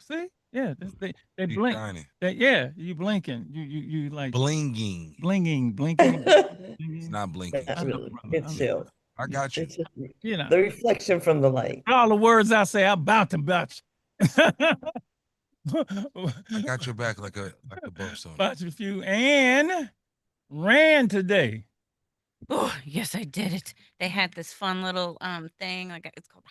See, yeah, they She's blink. shining. Yeah, you blinking. You like Blinging. blinging, blinking, It's blinging. not Not blinking. I know, really. brother. It's I know. chill. I Yeah, got you. It's just you know the reflection from the light. all the words I say. I'm about to butch. I got your back like a bump on Butch a few and ran today. Oh, yes, I did it. They had this fun little thing, like it's called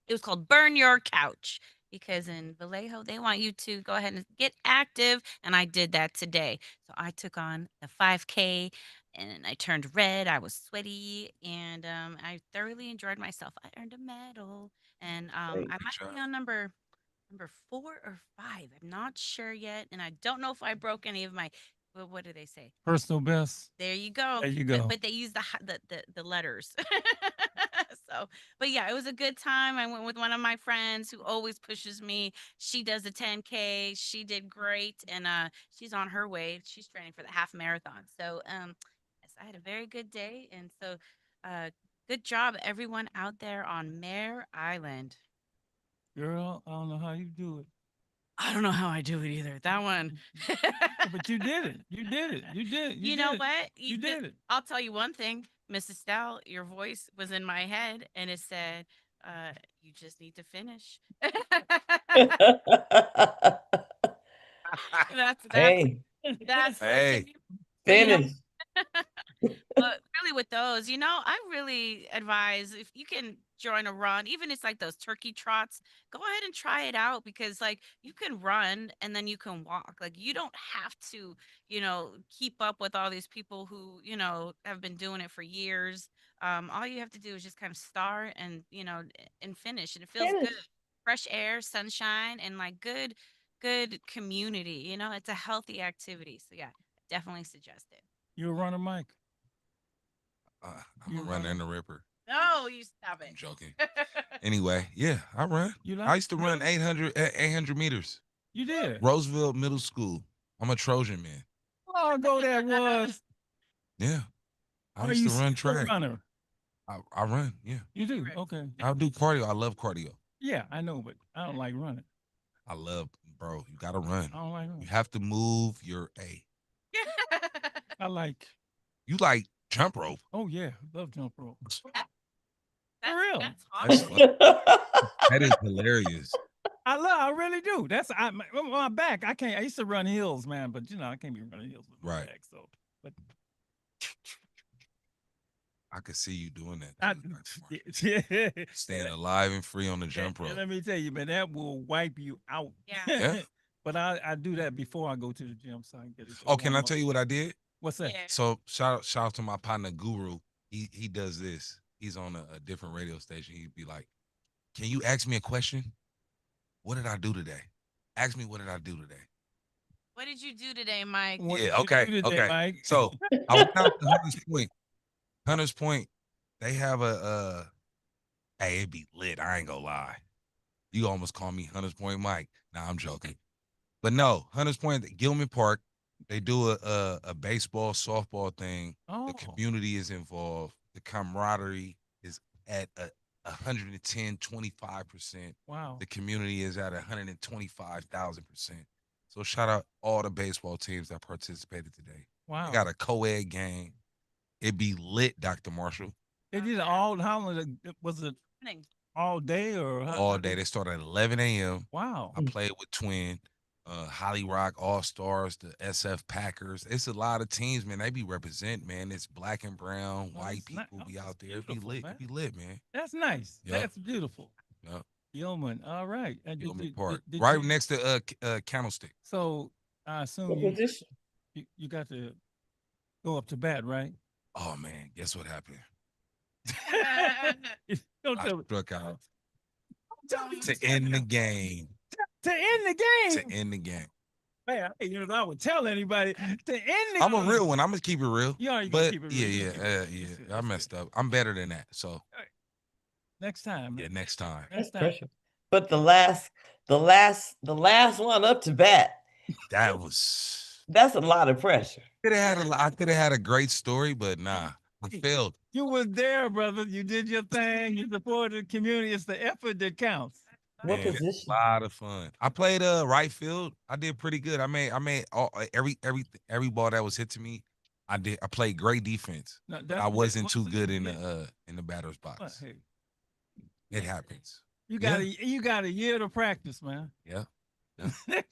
it was called Burn Your Couch because in Vallejo they want you to go ahead and get active, and I did that today. So I took on the 5K and I turned red. I was sweaty and I thoroughly enjoyed myself. I earned a medal and Right. I Good might be job. on number 4 or 5. I'm not sure yet, and I don't know if I broke any of my. Well, what do they say? Personal best. There you go. There you But go. but they use the letters. So, but yeah, it was a good time. I went with one of my friends who always pushes me. She does a 10K. She did great, and she's on her way. She's training for the half marathon. So yes, I had a very good day, and so good job everyone out there on Mare Island. Girl, I don't know how you do it. I don't know how I do it either. That one. But you did it. You did it. You did it. You You know did it. what? You did it. I'll tell you one thing, Mrs. Stout, your voice was in my head and it said, you just need to finish. that's that's Hey, that's what came. Hey, But you know, finish. but really with those, I really advise if you can join a run, even it's like those turkey trots, go ahead and try it out because like you can run and then you can walk. Like you don't have to, keep up with all these people who, have been doing it for years. All you have to do is just kind of start and, and finish. And it feels good. Finish. Fresh air, sunshine, and like good community. It's a healthy activity. So yeah, definitely suggest it. You a runner, Mike. I'm You a a runner runner. and a ripper. No, you stop I'm it. joking. Anyway, yeah, I run. You I like? used to run 800 meters. You did. Roosevelt Middle School. I'm a Trojan man. How long ago that was? Yeah, I Are used you to run still a track. runner? I run. Yeah, You do. Okay. I do cardio. I love cardio. Yeah, I know, but I don't like running. I love, bro. You gotta run. I don't like You running. have to move your A. I like. You like jump rope? Oh yeah, love jump rope. For That's real. that's That's awesome. fun. That is hilarious. I really do. My back. I can't. I used to run hills, man, but I can't be running hills with my Right. back. So, but I could see you doing that I, too, Dr. Marshall. yeah. Staying alive and free on the jump And rope. let me tell you, man, that will wipe you out. Yeah. Yeah. But I do that before I go to the gym, so I can get it. Oh, can I tell you what I did? What's that? Yeah. So shout out to my partner Guru. He does this. He's on a different radio station. He'd be like, "Can you ask me a question? What did I do today? Ask me what did I do today?" What did you do today, Mike? What Yeah. did you Okay. do today, Okay. Mike? So I went out to Hunters Point. Hunters Point. They have Hey, it be lit. I ain't gonna lie. You almost call me Hunters Point Mike. Nah, I'm joking. But no, Hunters Point, Gilman Park, they do a baseball, softball thing. The Oh, community is involved. The camaraderie is at 110, 25%. wow, The community is at 125,000%. So shout out all the baseball teams that participated today. They wow. got a co-ed game. It be lit, Dr. Marshall, They did it all. How long was it? Morning. All day or all day. They start at 11 a.m. Wow. I played with Twin, Holly Rock All Stars, the SF Packers. It's a lot of teams, man. They be representing, man. It's black and brown, Oh, white that's ni- people oh, be that's out there. It be beautiful, lit. man. It be lit, man. That's nice. Yep. That's beautiful. Yep. Yeoman. All right. And Gilman Park, did right you? next to Candlestick. So I assume What position? you got to go up to bat, right? Oh man, guess what happened? Don't I tell me. struck out Tell me to end the game. to end the To game. end the game. Man, I would tell anybody to end the I'm a game. real one. I'm gonna keep it real. You are gonna But keep it yeah, real. yeah, Keep it real. yeah. That's it, I that's messed it. up. I'm better than that. So Next time, yeah, man. next time. Next That's time. pressure. But the last one up to bat. That was That's a lot of pressure. I could have had a great story, but nah, I failed. You was there, brother. You did your thing. You supported the community. It's the effort that counts. What Man, position? a lot of fun. I played right field. I did pretty good. I made all every ball that was hit to me. I played great defense, No, but that's I what wasn't too it- good yeah. in the batter's But, box. hey, It happens. you Yeah. got a year to practice, man. Yeah.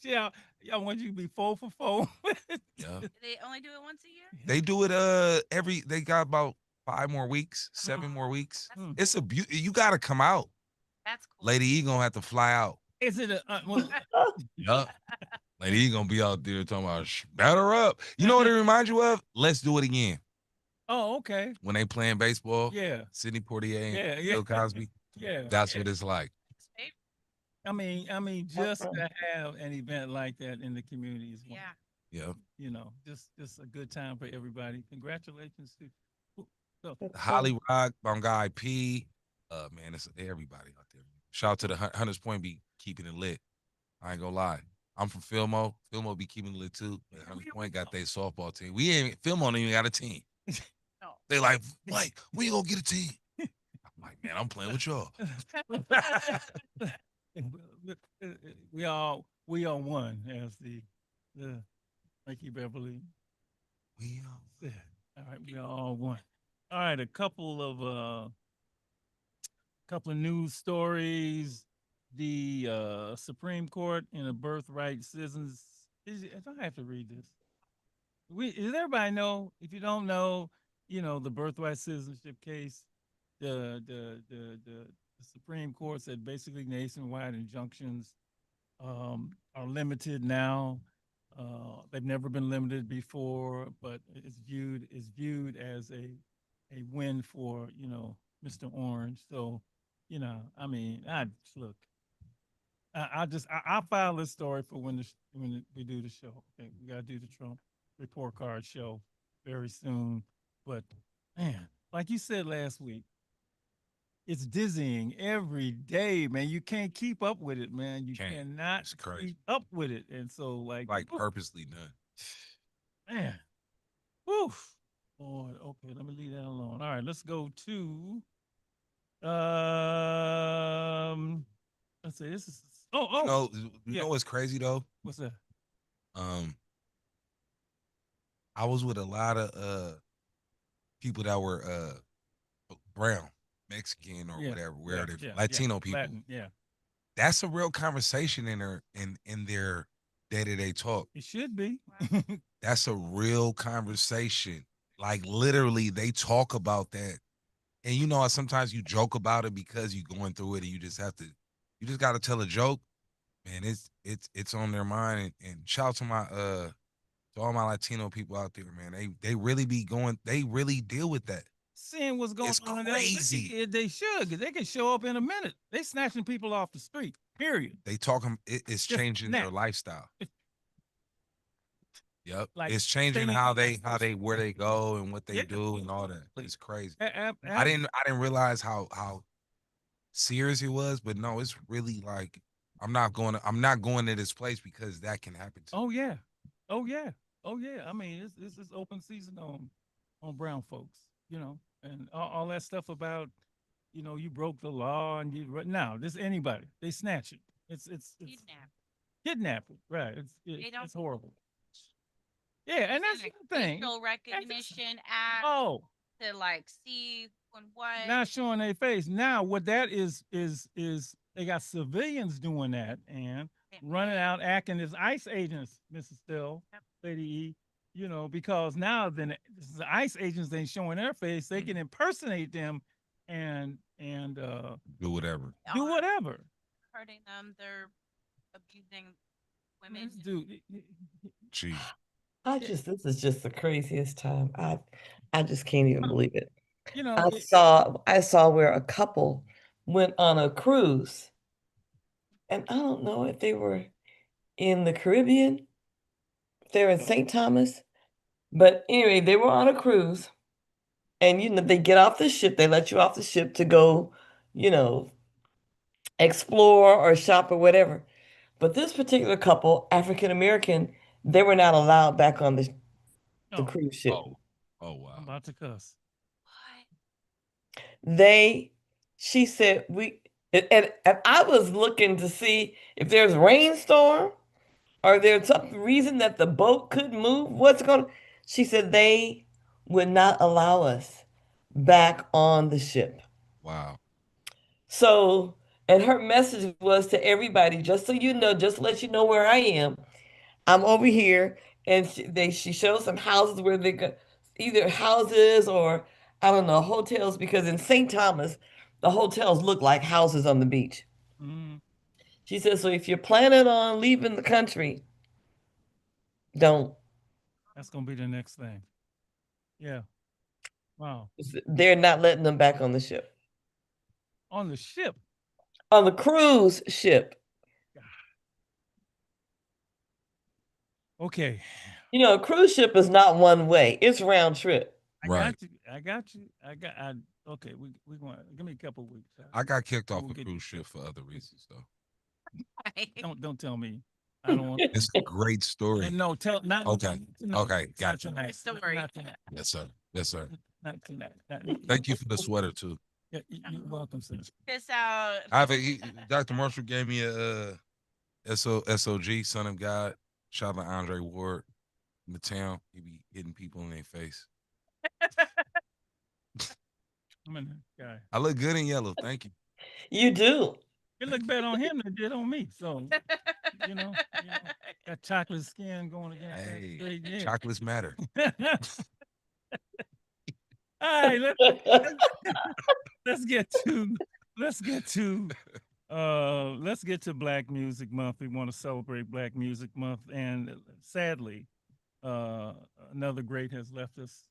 yeah, I want you to be 4 for 4. Yeah. Do they only do it once a year? They do it they got about 5 more weeks, 7 more weeks. That's It's a cool. beauty. You got to come out. That's cool. Lady E gonna have to fly out. Is it a well, Yup. Lady E gonna be out there talking about batter up. You know what it reminds you of? Let's do it again. oh, okay. When they playing baseball, Yeah. Sidney Poitier Yeah, and yeah. Bill Cosby. Yeah. That's what it's like. His favorite. I mean, just fun. to have an event like that in the community is Yeah. Yeah. you know, just a good time for everybody. Congratulations to That's Holly fun. Rock, Bongai P. Man, it's everybody out there. Shout out to the Hunters Point be keeping it lit. I ain't gonna lie. I'm from Fillmore. Fillmore be keeping it lit too. But Hunters Point got their softball team. Fillmore ain't even got a team. No. They like, Mike, when you gonna get a team? I'm like, man, I'm playing with y'all. we all one, as the Mikey Beverly We said. All right, we are all one. All right, a couple of news stories. The Supreme Court in a birthright citizens. I don't have to read this. Does everybody know? If you don't know, you know the birthright citizenship case. The Supreme Court said basically nationwide injunctions are limited now. They've never been limited before, but it's viewed as a win for Mr. Orange. So I mean, look. I'll file this story for when we do the show. Okay, we gotta do the Trump report card show very soon. But man, like you said last week, it's dizzying every day, man. You can't keep up with it, man. You Can't. cannot It's crazy. keep up with it. And so like purposely done. man. Woof. Lord, okay, let me leave that alone. All right, let's go to let's see, this is You yeah. know what's crazy though? What's that? I was with a lot of people that were brown, Mexican or whatever, where they're from, Latino people. Latin, yeah. That's a real conversation in their day-to-day talk. It should be. That's a real conversation. Like literally they talk about that. And you know, sometimes you joke about it because you're going through it and you just got to tell a joke. Man, it's on their mind. And shout out to to all my Latino people out there, man. They really they really deal with that. Seeing what's going It's on. crazy. They should, because they can show up in a minute. They snatching people off the street. Period. They it's Just changing their snap. lifestyle. Yep. Like It's changing changing- how they where they go and what they Yeah. do and all that. It's crazy. A- I didn't realize how serious it was, but no, it's really like I'm not going to this place because that can happen to me. Oh yeah. Oh yeah. Oh yeah. I mean, it's open season on brown folks, and all that stuff about, you broke the law and now this anybody they snatch it. It's kidnapping. Right. It's horrible. Yeah, and that's the thing. Facial recognition app Oh, to like see who and what. not showing their face. Now, what that is they got civilians doing that and running out acting as ICE agents, Mrs. Still, Yep. Lady E, because now then the ICE agents ain't showing their face. They can impersonate them and Do whatever. do whatever. Hurting them. They're abusing women. This dude, Gee. This is just the craziest time. I just can't even believe it. I saw where a couple went on a cruise, and I don't know if they were in the Caribbean, if they were in St. Thomas, but anyway, they were on a cruise, and they get off the ship, they let you off the ship to go, explore or shop or whatever. But this particular couple, African American, they were not allowed back on the Oh. cruise ship. Oh wow. I'm about to cuss. What? She said, And I was looking to see if there's rainstorm or there's some reason that the boat couldn't move. What's going to? She said they would not allow us back on the ship. Wow. So, and her message was to everybody, just so you know, just to let you know where I am. I'm over here, and she showed some houses where they got either houses or I don't know hotels, because in St. Thomas, the hotels look like houses on the beach. Mm, She said, so if you're planning on leaving the country, don't. that's gonna be the next thing. Yeah. Wow. They're not letting them back on the ship. On the ship. On the cruise ship. Okay. You know, a cruise ship is not one way; it's round trip. Right. I got you. Okay. We going. Give me a couple weeks. I got kicked off We'll a get- cruise ship for other reasons, though. Don't tell me. I don't want. It's a great story. No, tell not. Okay. tonight. Okay, It's not gotcha. tonight. Story. Not tonight. Yes, sir. Yes, sir. Not tonight. Thank you for the sweater too. Yeah, you're welcome, sir. Piss out. I have Dr. Marshall gave me a SOG, Son of God. Shout out to Andre Ward in the town. He be hitting people in their face. I'm a nice guy. I look good in yellow. Thank you. You do. It looked better on him than it did on me. So you know, got chocolate skin going against that Hey, straight, yeah. chocolates matter. All right, let's get to Black Music Month. We want to celebrate Black Music Month, and sadly, another great has left us.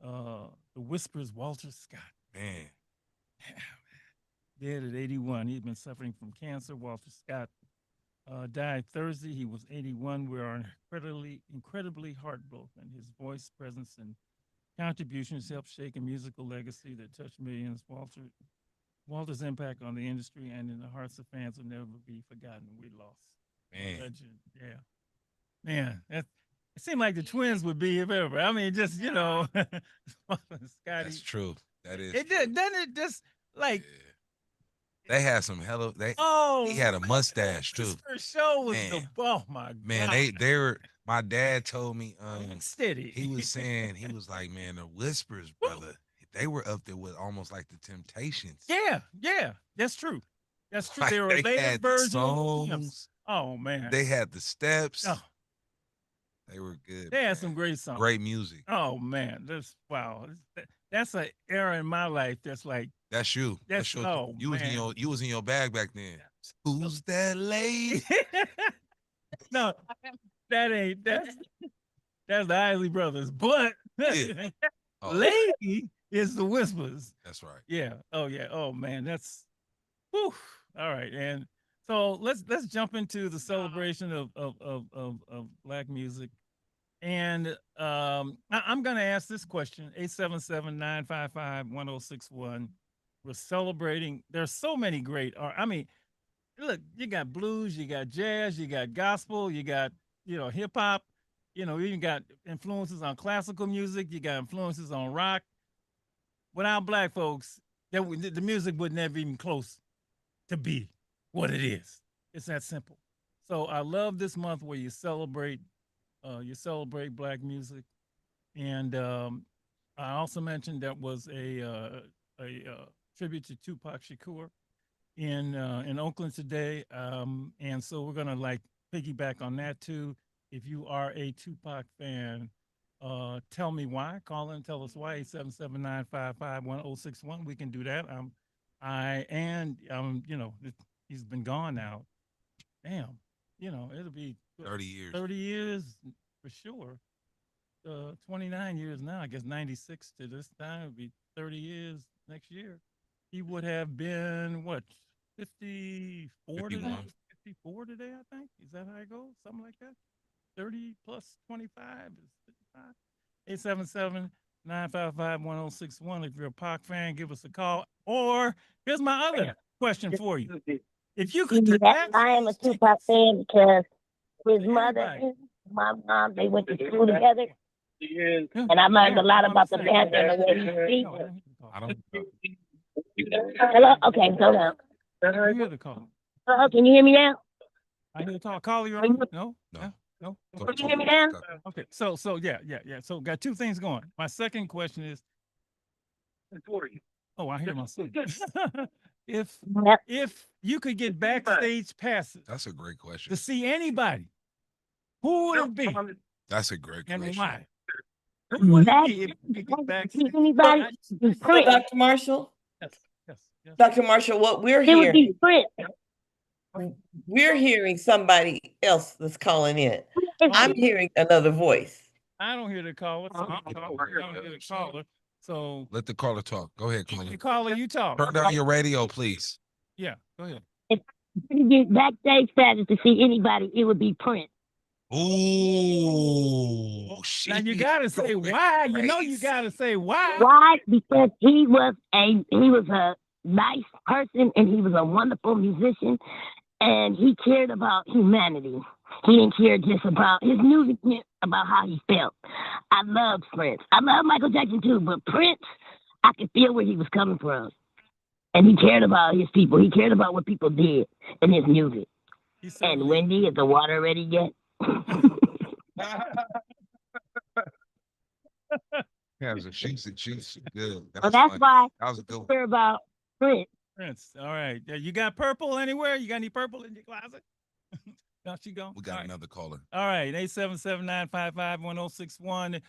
The Whispers, Walter Scott, Man, dead at 81. He'd been suffering from cancer. Walter Scott died Thursday. He was 81. We are incredibly heartbroken. His voice, presence, and contributions helped shape a musical legacy that touched millions. Walter's impact on the industry and in the hearts of fans will never be forgotten. We lost man. legend. Yeah, man. It seemed like the twins would be if ever. I mean, just Scotty. That's true. That is. It true. did, doesn't it? Just like They had some he had a mustache too. His first show was Man. oh my Man, God. they were. My dad told me steady. he was saying he was like, man, the Whispers, brother, they were up there with almost like the Temptations. Yeah, that's true. That's true. Like, They were a they later had the version. of songs. Pimps. Oh man, They had the steps. Oh. They were good. they had man. some great songs. Great music. Oh man, wow. That's an era in my life. That's like That's you. That's- your, oh, you was in man. you was in your bag back then. Who's that lady? no, that's the Isley Brothers, but Yeah. Oh, Lady is the Whispers. that's right. Yeah. Oh yeah. Oh man, that's whew. All right. And so let's jump into the celebration of Black music. And I'm gonna ask this question: 877-955-1061. We're celebrating. There's so many great art. I mean, look, you got blues, you got jazz, you got gospel, you got hip hop. You even got influences on classical music. You got influences on rock. Without Black folks, the music would never even close to be what it is. It's that simple. So I love this month where you celebrate Black music, and I also mentioned that was a tribute to Tupac Shakur in Oakland today, and so we're gonna like piggyback on that too. If you are a Tupac fan, tell me why. Call in, tell us why. 877-955-1061. We can do that. He's been gone now. Damn, it'll be 30 years. 30 years for sure. 29 years now. I guess 96 to this time would be 30 years next year. He would have been what, 54 today? 51. 54 today, I think. Is that how it goes? Something like that. 30 plus 25 is 55. 877-955-1061. If you're a Pac fan, give us a call. Or here's my other question for you. If you could Yes, I am a Tupac fan because his mother Everybody. and my mom, they went to school together. Yeah, And I learned a lot yeah, about the I'm Panther saying. and the way he speaks. No, I don't know. Hello? Okay, go down. I hear the call. Can you hear me now? I hear the call. Call you on? No? No. No? Go Can you hear me now? Okay. So yeah. So got two things going. My second question is, oh, I hear myself. if Yep. if you could get backstage passes That's a great question. to see anybody, who would it be That's a great and question. why? Who would it Back- be if you could get backstage? Anybody? I- It's So, Prince. Dr. Marshall, Yes. Yes. Dr. Marshall, what we're It would hearing, be Prince. we're hearing somebody else that's calling in. I'm hearing another voice. I don't hear the caller. So I don't hear the caller. So Let the caller talk. Go ahead, the caller. caller, you talk. Turn down your radio, please. Yeah. Go ahead. If you get backstage passes to see anybody, it would be Prince. Ooh, Now you gotta say why. You know you gotta say why. Why? Because he was a nice person and he was a wonderful musician and he cared about humanity. He didn't care just about his music, about how he felt. I love Prince. I love Michael Jackson too, but Prince, I could feel where he was coming from. And he cared about his people. He cared about what people did in his music. And Wendy, is the water ready yet? Yeah, she's good. So that's why That was a good one. I care about Prince. Prince. All right. You got purple anywhere? You got any purple in your closet? No, she gone. We got another caller. All right. 877-955-1061.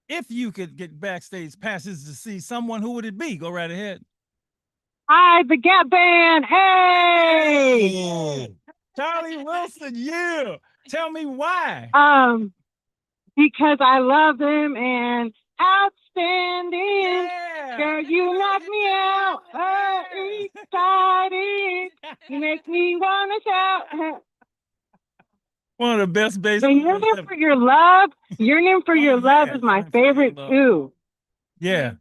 If you could get backstage passes to see someone, who would it be? Go right ahead. Hi, the Gap Band. Hey. Charlie Wilson, yeah. Tell me why. Because I love them and outstanding. Yeah. Girl, you knock me out. Exciting. You make me wanna shout. One of the best bass. So Yearning for Your Love. Yearning for Your Love is my favorite too. Yeah.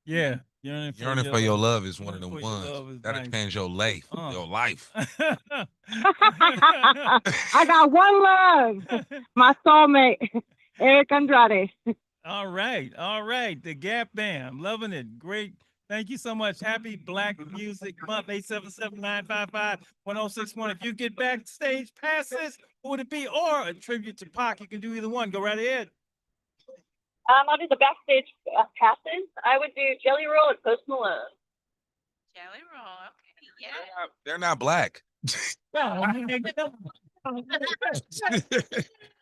Yeah. Yearning for your love is one of the Yearning for Your Love ones is that'll nice. change your life. Your life. I got one love. My soulmate, Eric Andrade. All right. The Gap Band. I'm loving it. Great. Thank you so much. Happy Black Music Month. 877-955-1061. If you get backstage passes, who would it be? Or a tribute to Pac. You can do either one. Go right ahead. I'll do the backstage passes. I would do Jelly Roll and Post Malone. Jelly Roll. Okay. Yeah. They're not black.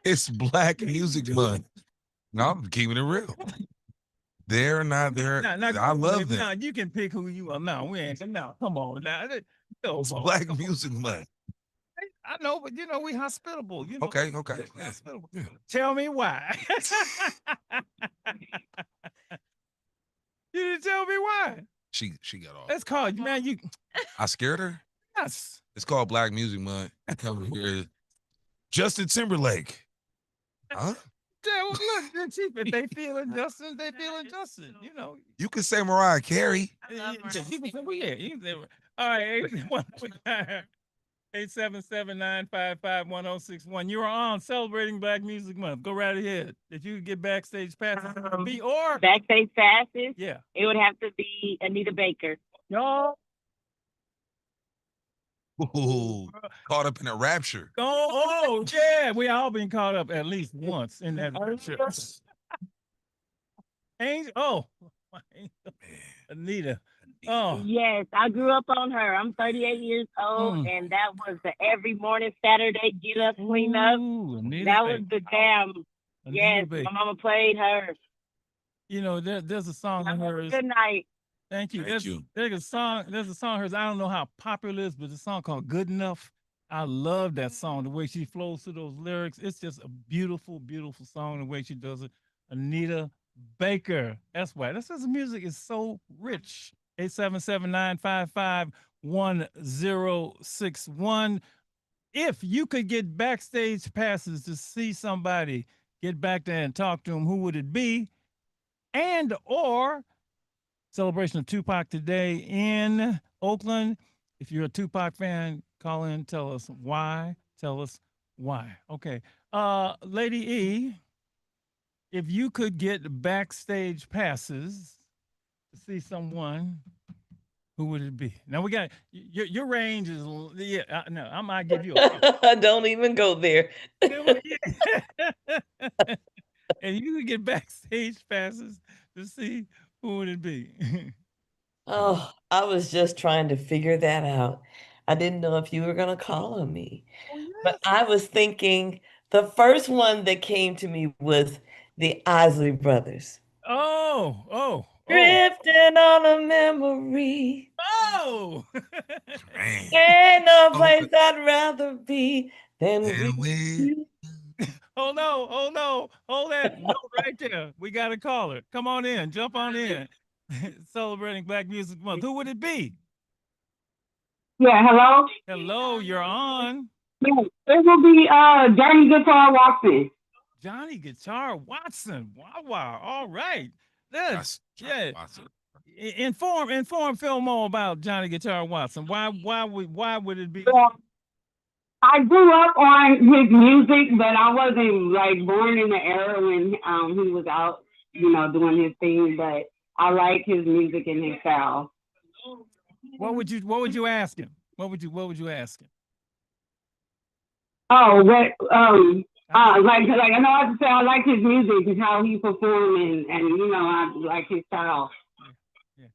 It's Black Music Month. No, I'm keeping it real. They're not there. I love them. No, you can pick who you are. No, we ain't. No, come on now. It's Black Music Month. I know, but you know we hospitable. You know, Okay. Yeah. hospitable. Tell me why. You didn't tell me why. She got off. That's called, man. You I scared her. yes. It's called Black Music Month. Come here, Justin Timberlake. Huh? Yeah, well, look, they're cheap. If they feeling Justin, they feeling Justin. You know. You can say Mariah Carey. I love You Mariah. can say, well, yeah. You can say, all right. 877-955-1061. You are on celebrating Black Music Month. Go right ahead. If you could get backstage passes, be or Backstage passes, yeah. it would have to be Anita Baker. Y'all Ooh, caught up in a rapture. oh yeah, we all been caught up at least once in that rapture. Angel, oh, Anita. Oh, Yes, I grew up on her. I'm 38 years old, and that was the every morning Saturday get up, clean up. ooh, Anita That was Baker. the jam. Anita Yes, Baker. my mama played her. You know, there's a song of hers. Good night. Thank you. Thank you. There's a song of hers. I don't know how popular it is, but it's a song called Good Enough. I love that song, the way she flows through those lyrics. It's just a beautiful, beautiful song, the way she does it. Anita Baker. That's why. That's because the music is so rich. 877-955-1061. If you could get backstage passes to see somebody, get back there and talk to them, who would it be? And or celebration of Tupac today in Oakland. If you're a Tupac fan, call in, tell us why. Okay. Lady E, if you could get backstage passes to see someone, Who would it be? Now we got your range is yeah. No, I might give you a Don't even go there. and you can get backstage passes to see who would it be. Oh, I was just trying to figure that out. I didn't know if you were going to call on me. Oh But yes. I was thinking the first one that came to me was the Isley Brothers. Oh. Drifting on a memory. Oh. Man. Ain't no Oh, place I'd rather be than and with we you. Oh no. Hold that note right there. We got a caller. Come on in. Jump on in. Celebrating Black Music Month. Who would it be? Yeah, hello? Hello, you're on. Yeah, it will be Johnny Guitar Watson. Johnny Guitar Watson. Wow. All right. That's yeah. Watson. Inform Phil Mo about Johnny Guitar Watson. Why would it be? Well, I grew up on his music, but I wasn't like born in the era when he was out, doing his thing. But I like his music and his style. What would you ask him? What would you ask him? Oh, what like I know I have to say I like his music and how he performed and I like his style. Yeah.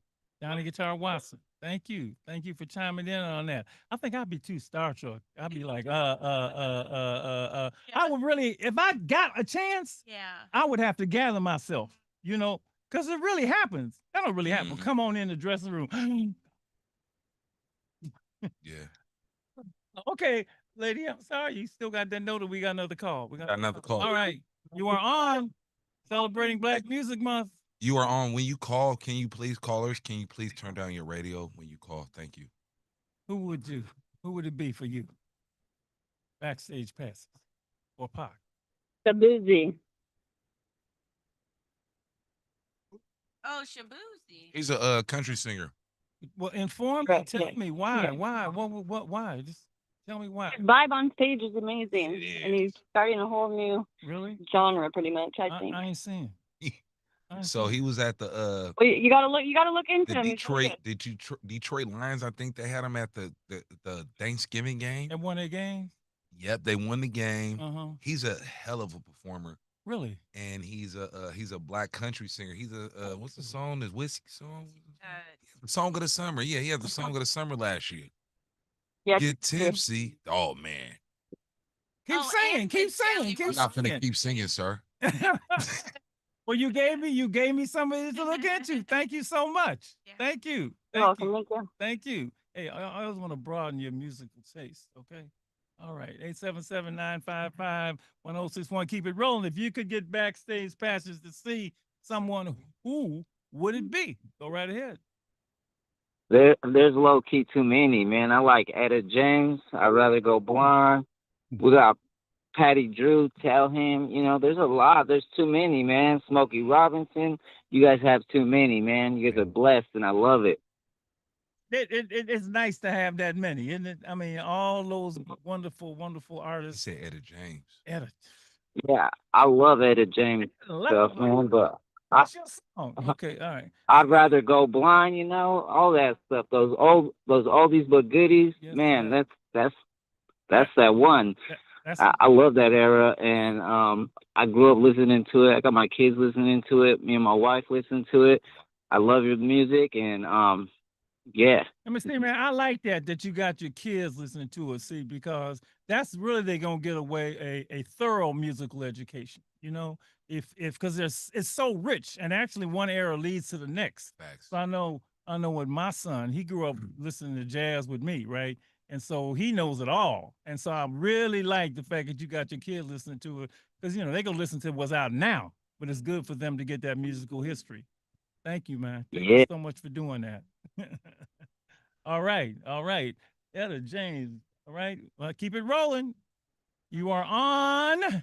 Johnny Guitar Watson. Thank you for chiming in on that. I think I'd be too starstruck. I'd be like, I would really, if I got a chance, I would have to gather myself, because it really happens. That don't really happen. Come on in the dressing room. Yeah. Okay, lady, I'm sorry. You still got that note, or we got another call? We got Another call. All right. You are on celebrating Black Music Month. You are on. When you call, can you please turn down your radio when you call? Thank you. Who would it be for you? Backstage passes or Pac? Shabuzi. Oh, Shabuzi. He's a country singer. Well, inform me. Tell me why. Yeah. Why? What? Why? Just tell me why. His vibe on stage is amazing, and he's starting a whole new Really? genre, pretty much. I think. I ain't seen. So he was at the Well, you gotta look into the him. He's really Detroit Lions. I think they had him at the Thanksgiving game. They won their game. Yep, they won the game. He's He's a hell of a performer. really. And he's a black country singer. He's a what's the song? His whiskey song? The Song of the Summer. Yeah, he had the Song of the Summer last year. Yeah. Get tipsy. Oh man. Keep saying. I'm not gonna keep singing, sir. Well, you gave me somebody to look into. Thank you so much. Yeah. Thank you. Thank you. Hey, I always want to broaden your musical taste. Okay. All right. 877-955-1061. Keep it rolling. If you could get backstage passes to see someone, who would it be? Go right ahead. There's low key too many, man. I like Etta James. I'd rather go blind. We got Patty Drew, Tell Him. There's a lot. There's too many, man. Smokey Robinson. You guys have too many, man. You guys are blessed, and I love it. It's nice to have that many, isn't it? I mean, all those wonderful He artists. said Etta James. Etta. Yeah, I love Etta James stuff, man. But What's your song? Okay, all right. I'd rather go blind. All that stuff. Those oldies but goodies, Yes, man. sir. That's that one. I love that era, and I grew up listening to it. I got my kids listening to it. Me and my wife listen to it. I love your music, and yeah. Let me see, man. I like that you got your kids listening to it. See, because that's really they're gonna get away a thorough musical education. Because it's so rich, and actually one era leads to the next. Facts. So I know with my son, he grew up listening to jazz with me, right? And so he knows it all. And so I really like the fact that you got your kids listening to it, because they gonna listen to what's out now, but it's good for them to get that musical history. Thank you, man. Thank you so much for doing that. All right. Etta James. All right. Well, keep it rolling. You are on.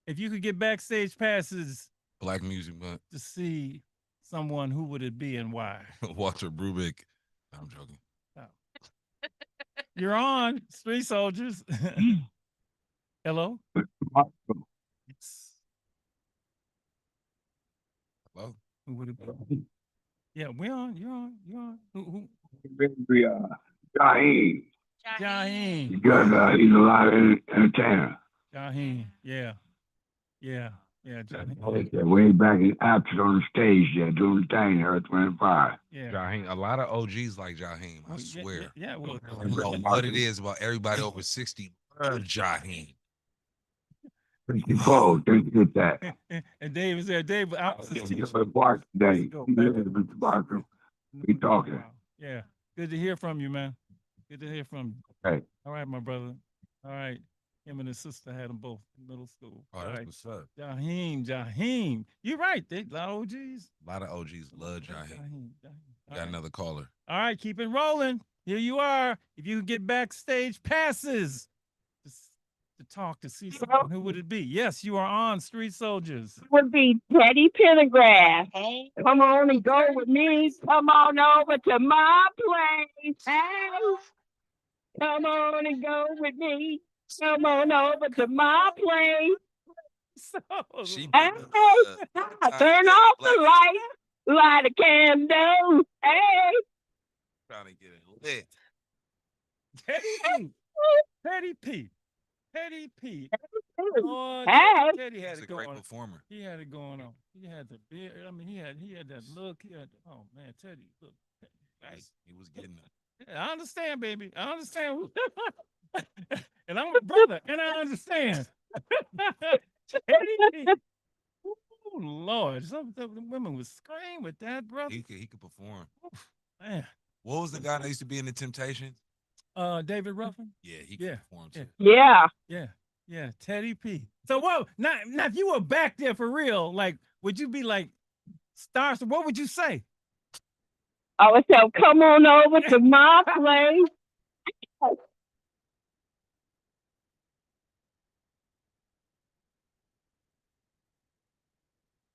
If you could get backstage passes Black Music Month. to see someone, who would it be and why? Walter Brubeck. I'm joking. You're on, Street Soldiers. Hello? Yes. Hello? Who would it be? Yeah, we're on. You're on. Who Baby, Jaheim. Jaheim. Because he's a lot of entertainer. Jaheim. Yeah. Yeah. Yeah. Jaheim. Way back in Apton on the stage there, doing the thing, Earth, Wind, and Fire. Yeah. Jaheim, a lot of OGs like Jaheim. I Well, swear. Yeah. Well, I don't know what it is about everybody over 60 love Jaheim. 64, don't get that. and David said, David, I was Barker today. Go back. Mr. Barker. We talking. Yeah. Good to hear from you, man. Good to hear from you. Hey. All right, my brother. All right. Him and his sister had them both in middle school. Oh, All that's right. what's up. Jaheim. You're right. They a lot of OGs. A lot of OGs love Jaheim. All Got right. another caller. All right, keep it rolling. Here you are. If you can get backstage passes to talk to see someone, who would it be? Yes, you are on Street Soldiers. Would be Teddy Pendergrass. Come on and go with me. Come on over to my place. Hey. Come on and go with me. Come on over to my place. So, She Hey, turn off the light. Light a candle. Hey. trying to get it lit. Teddy P. Teddy P. Oh, Hey. Teddy had He's it a great going on. performer. He had it going on. He had the beard. I mean, he had that look. He had, oh man, Teddy, look. Right. He was getting it. Yeah, I understand, baby. I understand. And I'm a brother, and I understand. Teddy P. Oh Lord, some of the women would scream with that, brother. He could perform. Man. What was the guy that used to be in the Temptations? David Ruffin. Yeah, he could perform too. Yeah. Teddy P. So what? Now, if you were back there for real, like, would you be like stars? What would you say? I would say, come on over to my place.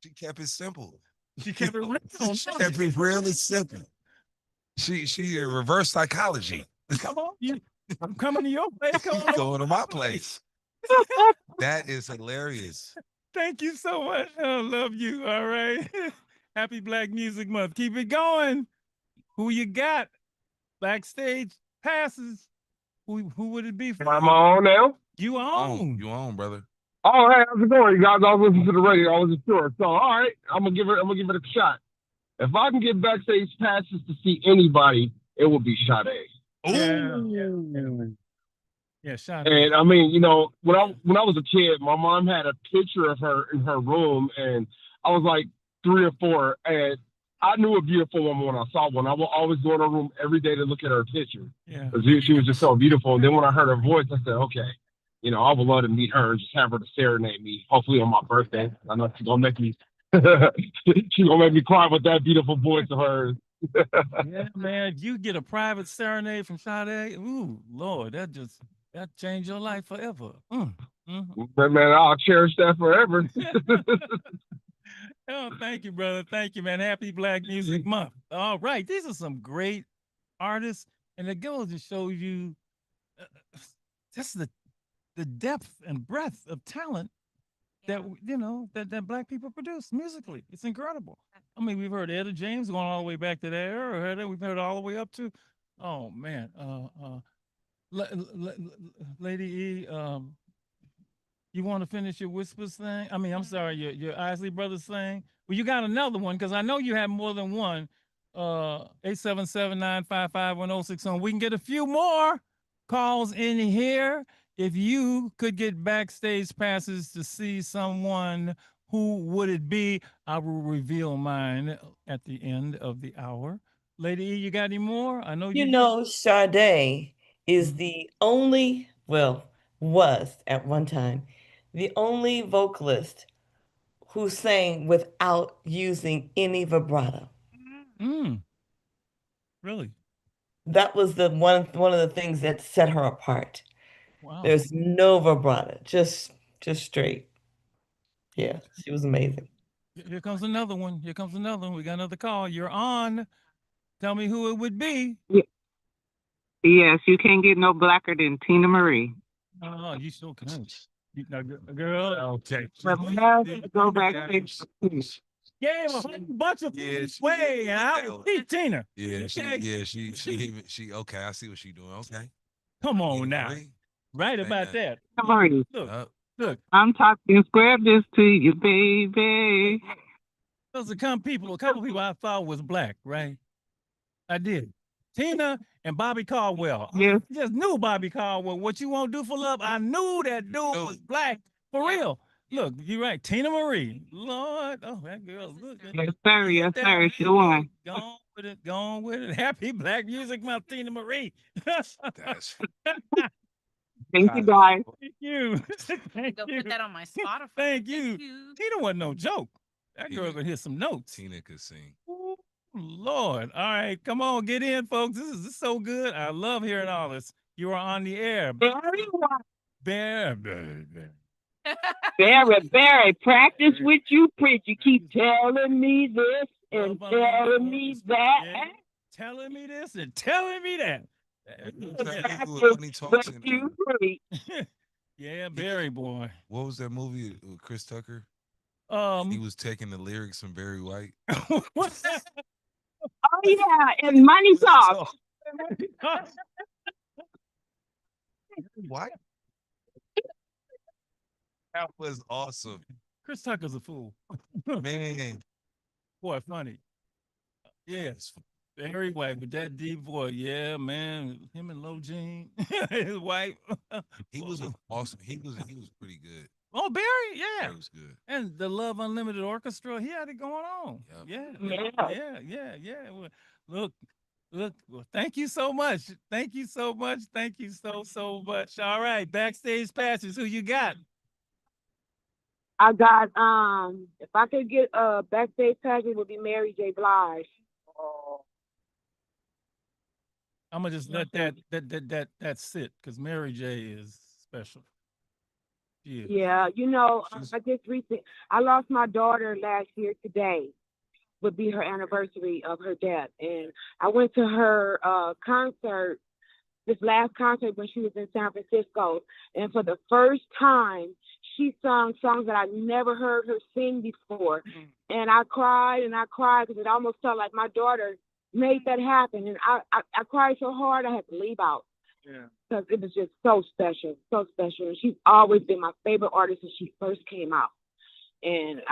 She kept it simple. She kept it real. She kept it really simple. She reverse psychology. Come on, I'm coming to your place. Come on. Going to my place. That is hilarious. Thank you so much. I love you. All right. Happy Black Music Month. Keep it going. Who you got? Backstage passes. Who would it be for? I'm on now. You on? You on, brother? Oh, hey, how's it going, you guys? I was listening to the radio. I wasn't sure. So, all right, I'm gonna give it a shot. If I can get backstage passes to see anybody, it would be Sade. Yeah, Sade. And I mean, you know, when I was a kid, my mom had a picture of her in her room, and I was like 3 or 4, and I knew a beautiful woman when I saw one. I would always go in her room every day to look at her picture. Yeah. She was just so beautiful. And then when I heard her voice, I said, okay, you know, I would love to meet her and just have her to serenade me, hopefully on my birthday. I know she's gonna make me cry with that beautiful voice of hers. Yeah, man, you get a private serenade from Sade. Ooh, Lord, that changed your life forever. But man, I'll cherish that forever. Oh, thank you, brother. Thank you, man. Happy Black Music Month. All right, these are some great artists, and it goes to show you just the depth and breadth of talent that that Black people produce musically. It's incredible. I mean, we've heard Etta James going all the way back to that era. We've heard all the way up to, oh man, Lady E. You want to finish your Whispers thing? I mean, I'm sorry, your Isley Brothers thing. Well, you got another one because I know you have more than one. 877-955-1061. We can get a few more calls in here. If you could get backstage passes to see someone, who would it be? I will reveal mine at the end of the hour. Lady E, you got any more? I know you know, Sade is the only, was at one time, the only vocalist who sang without using any vibrato. Really? That was the one of the things that set her apart. Wow. There's no vibrato, just straight. Yeah, she was amazing. Here comes another one. We got another call. You're on. Tell me who it would be. Yes, you can't get no blacker than Tina Marie. Oh, you still can. Girl, okay. But now go backstage. gave a whole bunch of way, and I was beat Tina. Yeah, Okay? she okay, I see what she doing. Okay. Come on Tina now. Marie. Right about that. Marie, Look. I'm talking square this to you, baby. Those are a couple people I thought was black, right? I did. Tina and Bobby Caldwell. Yes. I just knew Bobby Caldwell. What you won't do for love? I knew that dude was black for real. Look, you're right. Tina Marie. Lord, oh, that girl. Look. Yes, sir. Yes, sir. She won. Go on with it. Go on with it. Happy Black Music Month, Tina Marie. That's Thank you, guys. Thank you. Thank Go you. put that on my Spotify. Thank you. Tina wasn't no joke. That girl gonna hit some notes. Tina could sing. Ooh, Lord. All right, come on, get in, folks. This is so good. I love hearing all this. You are on the air. Barry, practice what you preach. You keep telling me this and telling me that. Yeah. Telling me this and telling me that. Yeah, Barry boy. What was that movie with Chris Tucker? He was taking the lyrics from Barry White. Oh yeah, and Money Talks. What? That was awesome. Chris Tucker's a fool. Man. Boy, funny. Yes. Barry White with that deep voice. Yeah, man. Him and Low Jean, his wife. He was awesome. He was pretty good. Oh, Barry, yeah. He was good. And the Love Unlimited Orchestra, he had it going on. Yep. Yeah. Well, look. Well, thank you so much. Thank you so much. Thank you so much. All right, backstage passes. Who you got? I got if I could get a backstage pass, it would be Mary J. Blige. I'm gonna just let that sit because Mary J is special. Yeah, I lost my daughter last year today. Would be her anniversary of her death. And I went to her concert, this last concert when she was in San Francisco. And for the first time, she sung songs that I never heard her sing before. And I cried because it almost felt like my daughter made that happen. And I cried so hard I had to leave out. Yeah. Because it was just so special. And she's always been my favorite artist since she first came out. And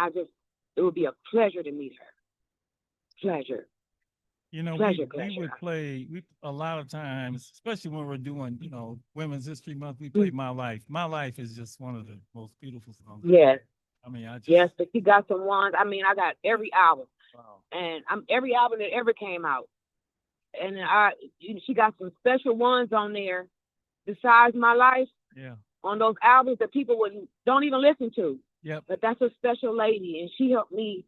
it would be a pleasure to meet her. Pleasure. We would play a lot of times, especially when we're doing, Women's History Month, we play My Life. My Life is just one of the most beautiful songs. Yes. I mean, yes, but she got some ones. I mean, I got every album. Wow. And every album that ever came out. And she got some special ones on there besides My Life. Yeah. On those albums that people don't even listen to. Yep. But that's a special lady, and she helped me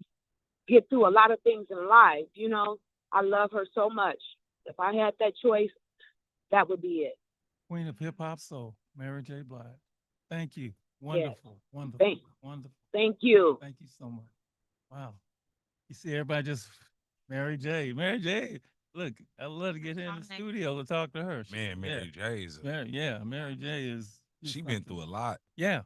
get through a lot of things in life. I love her so much. If I had that choice, that would be it. Queen of Hip Hop Soul, Mary J. Blige. Thank you. Wonderful. Yes. Wonderful. Thank you. Thank you so much. Wow. You see everybody just Mary J. Look, I love to get her in the studio to talk to her. Mary J. is Mary J. is. She been through a lot. Yeah.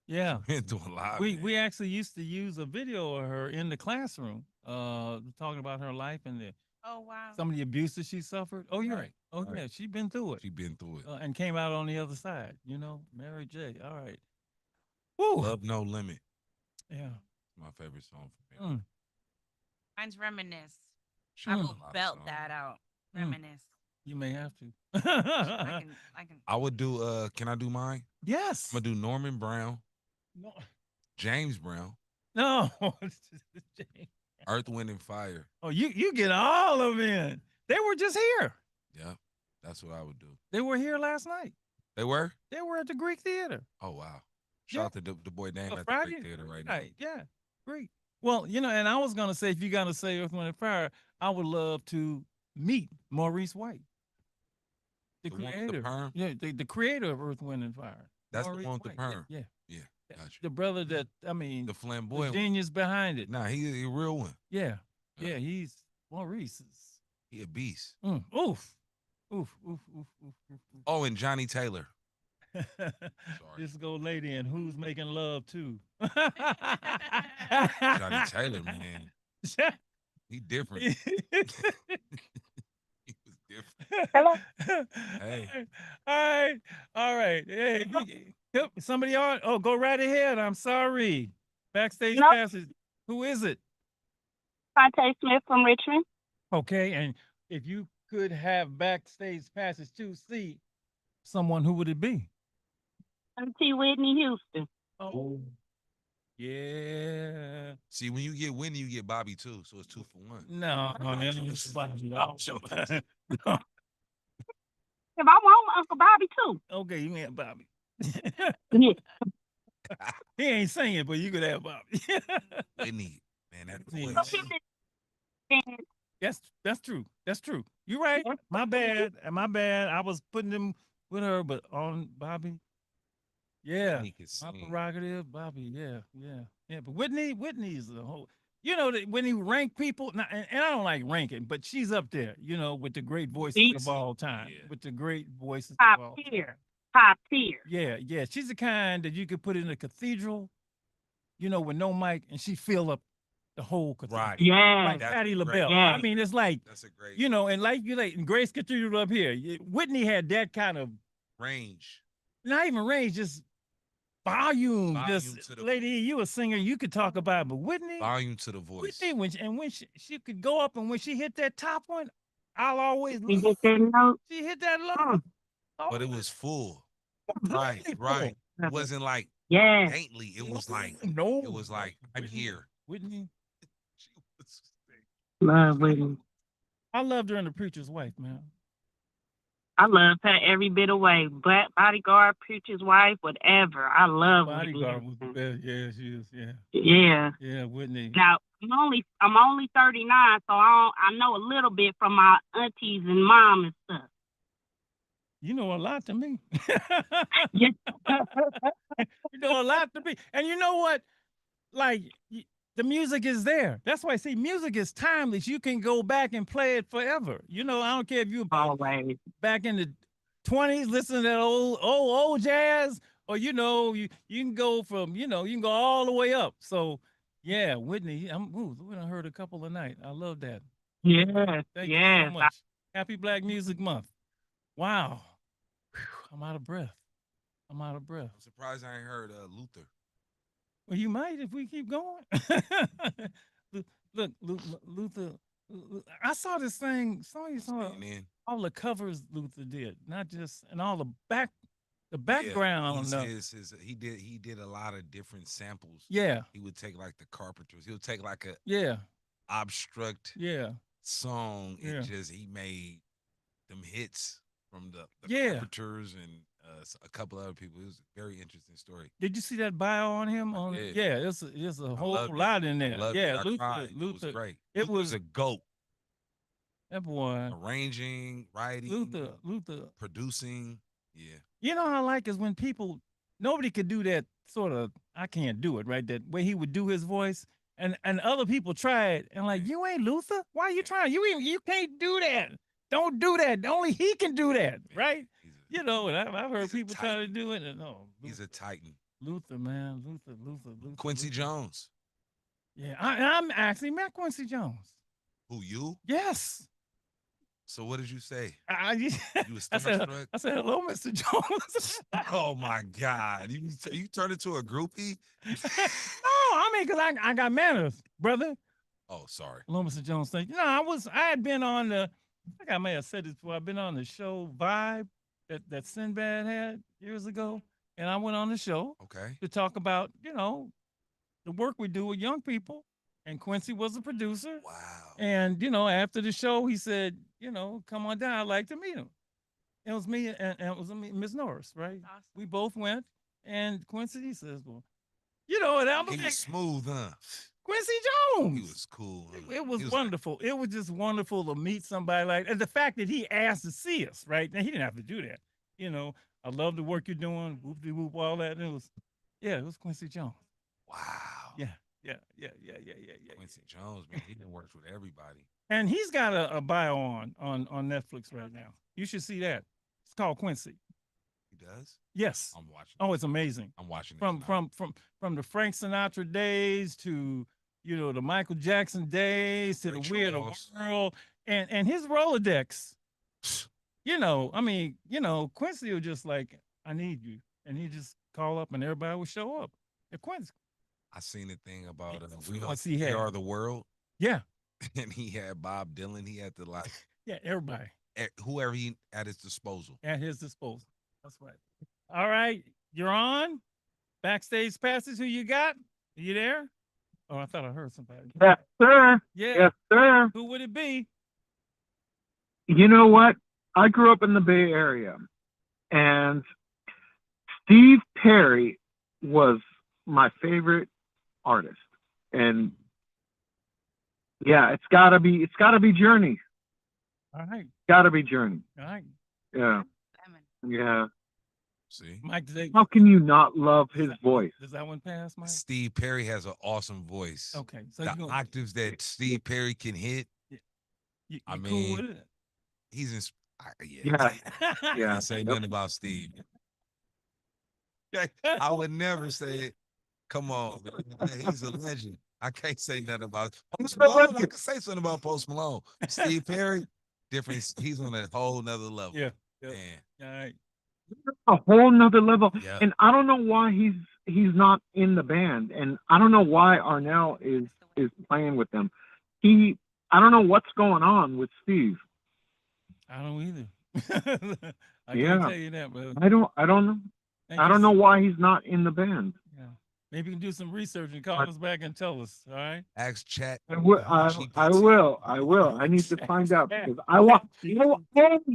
Been through a lot. We actually used to use a video of her in the classroom, talking about her life and some of the abuse that she suffered. Oh, you're right. Oh, right. Yeah, she been through it. And came out on the other side. Mary J. All right. Woo. Love No Limit. Yeah. My favorite song from Mary. Mine's Reminisce. I will belt that out. Reminisce. You may have to. I can. I would do. Can I do mine? Yes. I'm gonna do Norman Brown. No. James Brown. No. Earth, Wind, and Fire. Oh, you get all of them in. They were just here. Yeah, that's what I would do. They were here last night. They were? They were at the Greek Theater. Oh, wow. Shout out to the boy name at Friday? the Greek Theater right now. Right, yeah, great. Well, and I was going to say, if you're going to say Earth, Wind, and Fire, I would love to meet Maurice White. The creator. The creator of Earth, Wind, and Fire. That's Maurice the one with the perm. Yeah. Gotcha. The brother the flamboyant genius behind it. Nah, he's a real one. Yeah. He's Maurice. He a beast. Oof. Oh, and Johnny Taylor. This old lady and Who's Making Love Too. Johnny Taylor, man. He different. He was different. Hello. Hey. All right. Hey, yep, somebody on? Oh, go right ahead. I'm sorry. Backstage Nope. passes. Who is it? Fonte Smith from Richmond. Okay, and if you could have backstage passes to see someone, who would it be? T. Whitney Houston. Oh, yeah. See, when you get Whitney, you get Bobby too. So it's 2 for 1. No, it's Bobby. No. If I want Uncle Bobby too. Okay, you mean Bobby. Yeah. He ain't singing, but you could have Bobby. Whitney, man, that Yeah. voice. That's true. That's true. You're right. My bad. I was putting them with her, but on Bobby. Yeah. Whitney could My sing. prerogative, Bobby. Yeah. But Whitney's the whole. When you rank people, and I don't like ranking, but she's up there. With the great voices of all time. Yeah. With the great voices Top of all tier. Top tier. Yeah. She's the kind that you could put in a cathedral, with no mic, and she fill up the whole cathedral. Right. Yeah. Like That's Patti great. LaBelle. Yeah. I mean, it's like, That's a great and like and Grace Cathedral up here. Whitney had that kind of, range. not even range, just volume. Volume Just, to the- lady, you a singer, you could talk about it, but Whitney, Volume to the voice. Whitney, when she could go up, and when she hit that top one, I'll always You get that note? she hit that low. But it was full. Right. It wasn't like Yeah. faintly. It was like, No. it was like, I'm here. Whitney. She was- Love Whitney. I loved her in The Preacher's Wife, man. I love her every bit of way. Black Bodyguard, Preacher's Wife, whatever. I love Bodyguard was Whitney. the best. Yeah, she is. Yeah. Yeah. Yeah, Whitney. Now I'm only 39, so I know a little bit from my aunties and mom and stuff. You know a lot to me. Yeah. You know a lot to me. And you know what? Like, the music is there. That's why, see, music is timeless. You can go back and play it forever. I don't care if you Always. back in the 20s, listening to that old jazz, or you can go from, you can go all the way up. So yeah, Whitney, we done heard a couple of night. I love that. Yes. Thank you Yes. so much. Happy Black Music Month. Wow. Whew, I'm out of breath. I'm surprised I ain't heard Luther. Well, you might if we keep going. Look, Luther. I saw this thing. You saw Spitting in. all the covers Luther did, not just, and all the Yeah, background. he did a lot of different samples. Yeah, He would take like the Carpenters. He would take like a yeah, obstruct yeah. song Yeah. and he made them hits from the Yeah. Carpenters and a couple other people. It was a very interesting story. Did you see that bio on him? did. Yeah, there's a whole loved it. lot in I there. loved Yeah, it. I cried. It was Luther. great. It Luther's was a GOAT. that boy. Arranging, writing, Luther. producing. Yeah. You know what I like is when nobody could do that sort of, I can't do it, right? That way he would do his voice, and other people try it, and like, you ain't Luther? Why are you trying? You can't do that. Don't do that. Only he can do that, right? And I've heard he's a people try to do it, and He's a titan. Luther, man, Luther. Quincy Luther. Jones. Yeah, I'm actually met Quincy Jones. Who, you? Yes. So what did you say? You was I said starstruck? hello, Mr. Jones. Oh my God! You turned into a groupie? No, I mean, because I got manners, brother. Oh, sorry. Hello, Mr. Jones. Thank you. No, I had been on I think I may have said this before. I've been on the show Vibe that Sinbad had years ago, and I went on the show Okay. to talk about the work we do with young people. And Quincy was the producer. Wow. And after the show, he said, come on down. I'd like to meet him. It was me and it was Miss Norris, right? Awesome. We both went, and Quincy says, "Well, and I was He like, was smooth, huh? Quincy Jones. He was cool. Huh? It was He wonderful. It was just wonderful to meet somebody like, and the fact that he asked to see us, right? Now he didn't have to do that. I love the work you're doing, whoop de whoop, all that. And it was Quincy Jones. Wow. Yeah. Quincy Jones, man, he done worked with everybody. And he's got a bio on Netflix right now. You should see that. It's called Quincy. He He does. Yes. I'm watching. Oh, it's amazing. I'm watching it From tonight. from the Frank Sinatra days to the Michael Jackson days to Ray the Weird Charles. World and his Rolodex. I mean, Quincy was just like, I need you, and he just call up and everybody would show up. At Quincy. I seen a thing about What's he had? We Are the World, Yeah, and he had Bob Dylan. He had to like yeah, everybody whoever he at his disposal. at his disposal. That's right. All right, you're on. Backstage passes. Who you got? Are you there? Oh, I thought I heard somebody. Yes, sir. Yeah. Yes, sir. Who would it be? You know what? I grew up in the Bay Area, and Steve Perry was my favorite artist. And yeah, it's gotta be Journey. All right. Gotta be Journey. All right. Yeah. Yeah. See, Mike, how can you not love his voice? Does that one pass, Mike? Steve Perry has an awesome voice. Okay, so the octaves that Steve Perry can hit. You I cool mean, with it? he's in. Yeah. Yeah. I say nothing about Steve. I would never say it. Come on, man. He's a legend. I can't say nothing about Post Malone. I can say something about Post Malone. Steve Perry, different. He's on a whole nother level. Yeah. Man. All right. A whole nother level. Yeah. And I don't know why he's not in the band. And I don't know why Arnell is playing with them. I don't know what's going on with Steve. I don't either. I can't tell you that, but I don't know. I don't know why he's not in the band. Yeah. Maybe you can do some research and call us back and tell us. All right. Ask chat. I will. I need to find out because I want him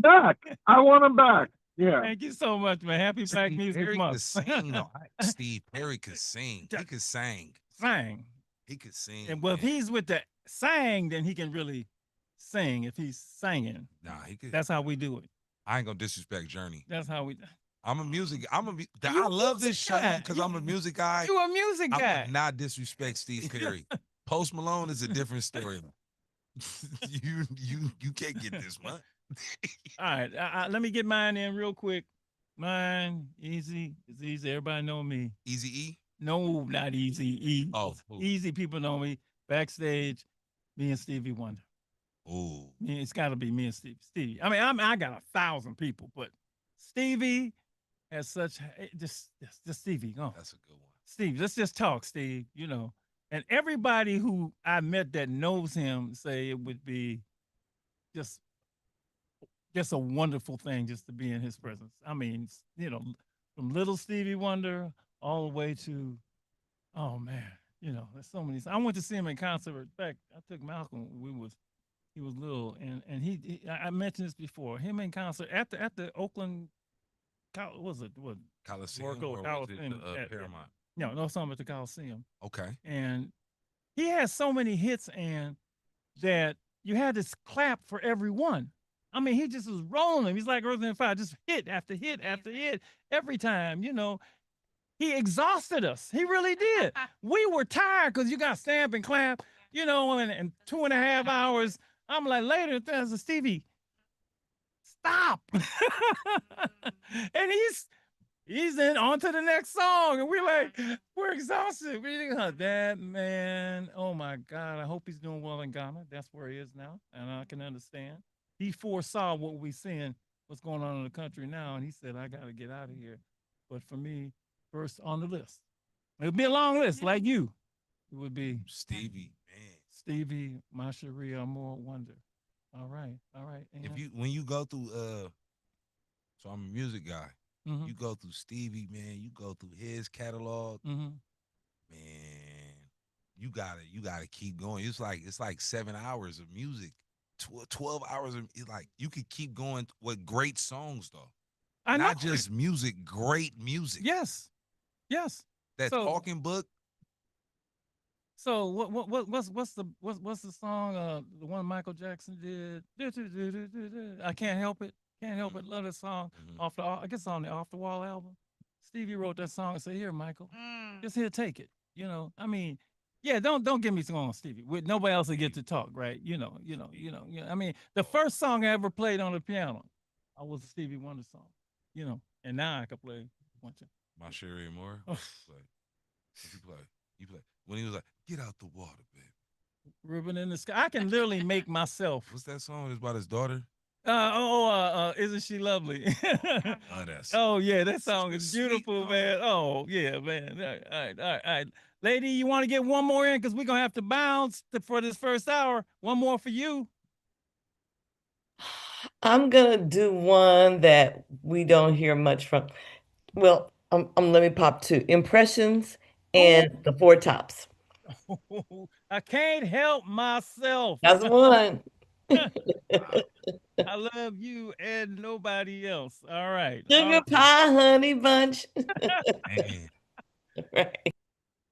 back. I want him back. Yeah. Thank you so much, man. Happy Black Music Perry Month. could sing, though. Steve Perry could sing. He could sing. Sang. He could sing. And well, if he's with the sang, then he can really sing. If he's singing, he could. That's how we do it. I ain't gonna disrespect Journey. That's how we. I love this show because I'm a music guy. You a music guy. I would not disrespect Steve Perry. Post Malone is a different story. you can't get this one. All right, let me get mine in real quick. Mine, easy. It's easy. Everybody know me. Easy E? No, not Easy E. Oh, Easy people know me. Backstage, me and Stevie Wonder. Ooh. It's got to be me and Stevie. I mean, I got 1,000 people, but Stevie has such just Stevie. Oh, that's a good one. Steve, let's just talk, Steve. And everybody who I met that knows him say it would be just a wonderful thing just to be in his presence. I mean, from little Stevie Wonder all the way to, oh man, there's so many. I went to see him in concert. In fact, I took Malcolm. He was little, and I mentioned this before. Him in concert at the Oakland, what was it? What Coliseum Oracle or Coliseum was it, Paramount? No, something at the Coliseum. Okay. And he has so many hits, and that you had to clap for every one. I mean, he just was rolling them. He's like Earth and Fire, just hit after hit after hit every time. He exhausted us. He really did. We were tired because you got stamp and clap, and 2.5 hours. I'm like, later, there's a Stevie, stop. And he's in on to the next song. And we're exhausted. That man, oh my God. I hope he's doing well in Ghana. That's where he is now. And I can understand. He foresaw what we're seeing, what's going on in the country now. And he said, I got to get out of here. But for me, first on the list. It'll be a long list like you. It would be Stevie, man. Stevie, my Cherie Amour Wonder. All right. And When you go through so I'm a music guy. Mhm. You go through Stevie, man, you go through his catalog, Mhm. man, you gotta keep going. It's like 7 hours of music. 12 hours of you could keep going with great songs though. Not just music, great music. Yes. That Talking Book. So what's the song? The one Michael Jackson did. I Can't Help It. Can't help it. Love that song. I guess on the Off the Wall album. Stevie wrote that song and said, "Here, Michael, just here, take it." I mean, yeah. Don't get me wrong, Stevie. Nobody else will get to talk, right? I mean, the first song I ever played on the piano, was a Stevie Wonder song. And now I can play one. My Sherry Moore. Oh. You play. When he was like, "Get out the water, baby." Ribbon in the Sky. I can literally make myself. What's that song? It's about his daughter. Isn't she lovely? That's. Oh yeah, that song is beautiful, man. Oh yeah, man. All right. Lady, you want to get one more in because we're gonna have to bounce for this first hour. One more for you. I'm gonna do one that we don't hear much from. Well, let me pop two. Impressions and the Four Tops. I can't help myself. That's one. I love you and nobody else. All right. Sugar pie, honey bunch. Right.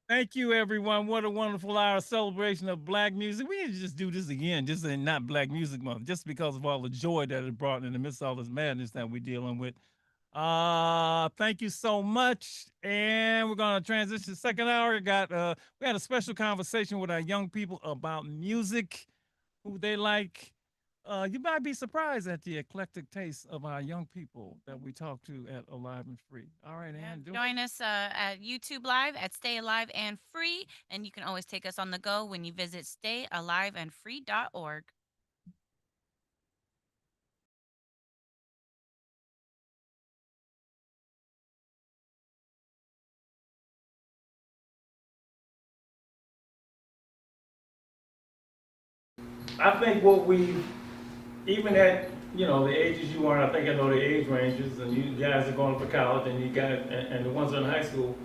Thank you, everyone. What a wonderful hour celebration of Black music. We need to just do this again, just in not Black Music Month, just because of all the joy that it brought in the midst of all this madness that we're dealing with. Thank you so much. And we're gonna transition to the second hour. We had a special conversation with our young people about music, who they like. You might be surprised at the eclectic taste of our young people that we talk to at Alive and Free. All right, Ann. Join us at YouTube Live at Stay Alive and Free. And you can always take us on the go when you visit stayaliveandfree.org. I think what we, even at, the ages you are, I think I know the age ranges, and you guys are going for college, and and the ones in high school,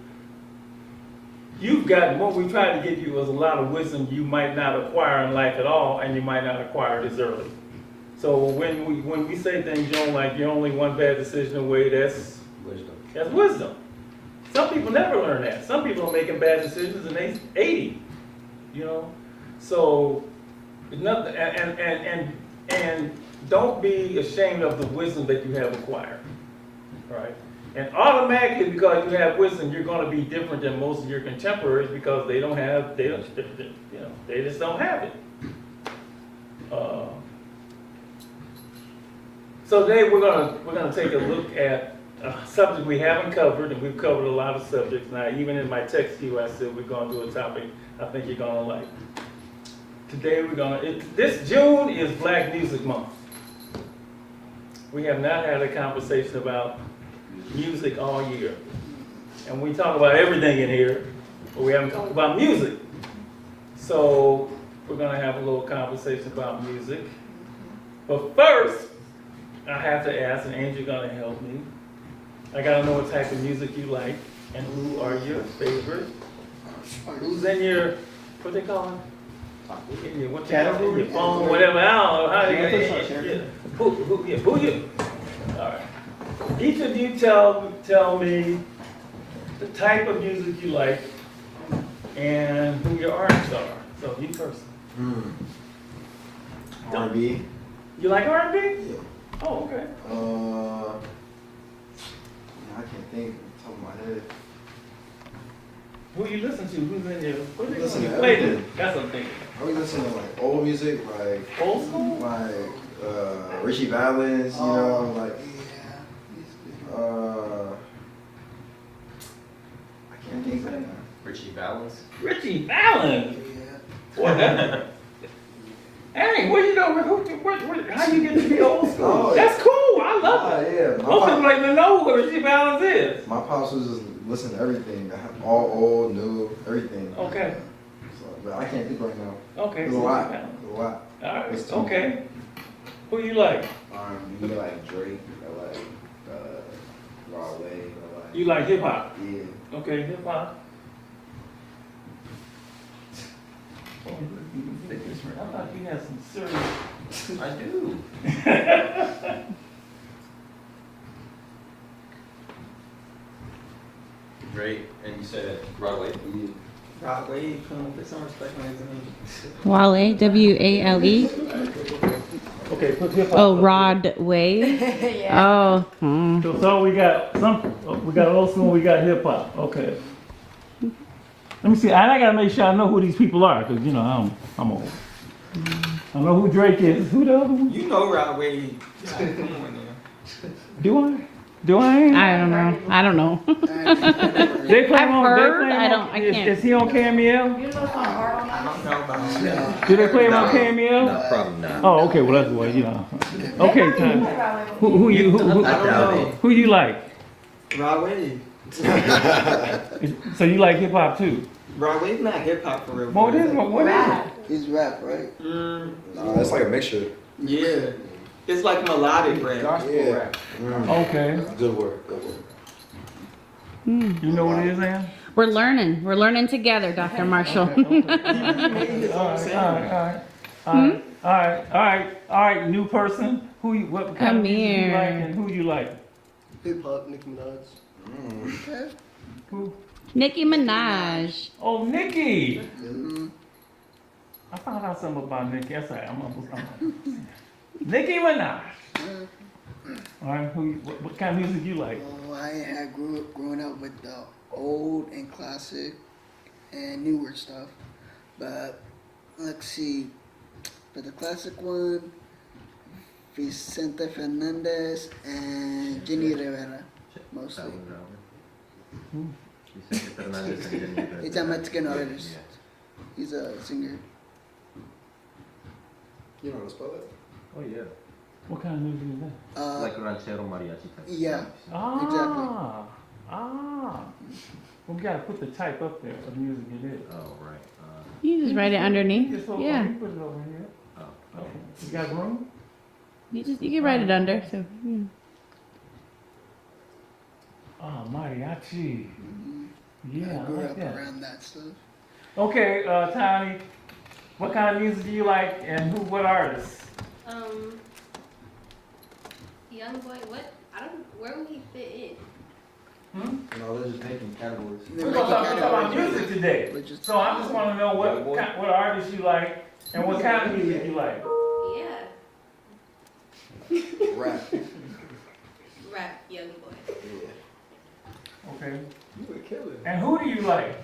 you've got, what we tried to give you was a lot of wisdom you might not acquire in life at all, and you might not acquire this early. So when we say things, you're only one bad decision away, that's wisdom. That's wisdom. Some people never learn that. Some people are making bad decisions and they're 80, So, it's nothing, and don't be ashamed of the wisdom that you have acquired, right? And automatically, because you have wisdom, you're going to be different than most of your contemporaries because they just don't have it. So today we're gonna take a look at a subject we haven't covered, and we've covered a lot of subjects. Now, even in my text to you, I said we're gonna do a topic I think you're gonna like. Today this June is Black Music Month. We have not had a conversation about music all year. And we talk about everything in here, but we haven't talked about music. So we're gonna have a little conversation about music. But first, I have to ask, and Angel gonna help me. I gotta know what type of music you like, and who are your favorite? Who's in your, what they call it? Category, your phone, whatever. I don't know how you. Who you? All right. Each of you tell me the type of music you like and who your artists are. So you first. R&B. You like R&B? Yeah. Oh, okay. I can't think off the top of my head. Who you listen to? Who's in your? What they Listen to play? everything. That's what I'm thinking. I was listening to like old music, like old school, like Richie Valens, you know, like I can't think right now. Richie Valens. Richie Valens. Yeah. Hey, what you know? How you get to be old school? Oh, that's cool. I love it. Yeah, most people like to know who Richie Valens is. My pops was just listening to everything, all old, new, everything. Okay. So, but I can't think right now. Okay. There's a lot. All right. Okay. Who you like? You like Drake. I like Rod Wave. I like. You like hip hop? Yeah. Okay, hip hop. I thought you had some serious. I do. Drake, and you said Rod Wave. Yeah. Rod Wave, come put some respect on his name. Wale, W-A-L-E. Okay, put hip hop. Oh, Rod Wave. Yeah. Oh. So we got old school, we got hip hop. Okay. Let me see. I gotta make sure I know who these people are, cause I'm old. I know who Drake is. Who the other one? You know Rod Wave. Come on now. Do I? Dwayne? I don't know. I don't know. They play I've him on. heard, They play him I on- don't- I can't. Is he on KML? I don't know about Do they play him on KML? No, probably not. Oh, okay. Well, that's what you know. Okay, Tom. Who you like? Rod Wave. So you like hip hop too? Rod Wave not hip hop for real. What is it? He's rap, right? Mm, It's like a mixture. yeah. It's like melodic rap. Yeah. Okay. Good work. Good work. You know what it is, Ann? We're learning. We're learning together, Dr. Marshall. All right. New person. What kind of music you like, and who you like? Hip hop, Nicki Minaj. Okay. Who? Nicki Minaj. Oh, Nicki. I found out something about Nicki. That's right. Nicki Minaj. All right. What kind of music you like? Oh, I had growing up with the old and classic and newer stuff, but let's see. For the classic one, Vicente Fernandez and Jenny Rivera, mostly. He's a Mexican artist. He's a singer. You know how to spell it? Oh yeah. What kind of music is that? Like ranchero mariachi type. Yeah. Ah. Well, we gotta put the type up there of music it is. Oh right. You just write it underneath. You Yeah. put it over here. Oh. Okay. You got room? You can write it under. So. Yeah. Oh, mariachi. Yeah, I I grew like up that. around that stuff. Okay, Tiny, what kind of music do you like, and what artists? Young boy, what? I don't. Where would he fit in? No, they're just making categories. We're gonna talk about music today. So I just want to know what artists you like and what kind of music you like. Yeah. Rap. Rap, young boy. Okay. You would kill it. And who do you like?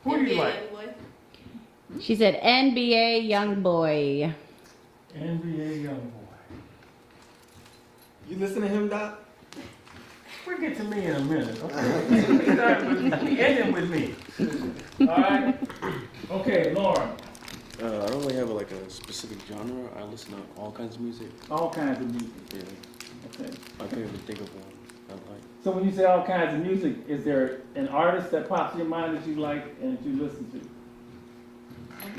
Who do you like? Young boy. She said NBA Young Boy. NBA Young Boy. You listen to him, Doc? We'll get to me in a minute. Okay. Start with me. Ending with me. All right. Okay, Lauren. I don't really have like a specific genre. I listen to all kinds of music. All kinds of music. Yeah. Okay. I can't even think of one I like. So when you say all kinds of music, is there an artist that pops in your mind that you like and that you listen to?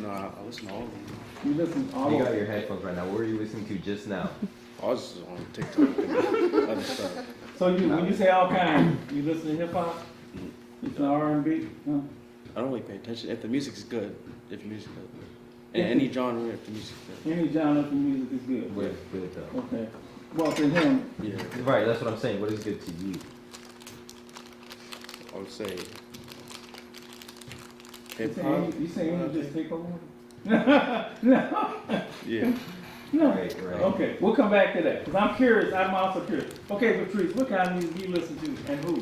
No, I listen to all of them. You listen to all You of got them? your headphones right now. What were you listening to just now? I was just on TikTok and other stuff. So when you say all kinds, you listen to hip hop? You listen to R&B? Huh? I don't really pay attention. If the music's good, if the music's good. In any genre, if the music's good. Any genre of the music is good. What is good though? Okay. Well, to him, Yeah. Right, that's what I'm saying. What is good to you? I would say you hip hop. saying you just take over? No. Yeah. No. Right. Okay, we'll come back to that, because I'm curious, I'm also curious. Okay, Patrice, what kind of music do you listen to, and who?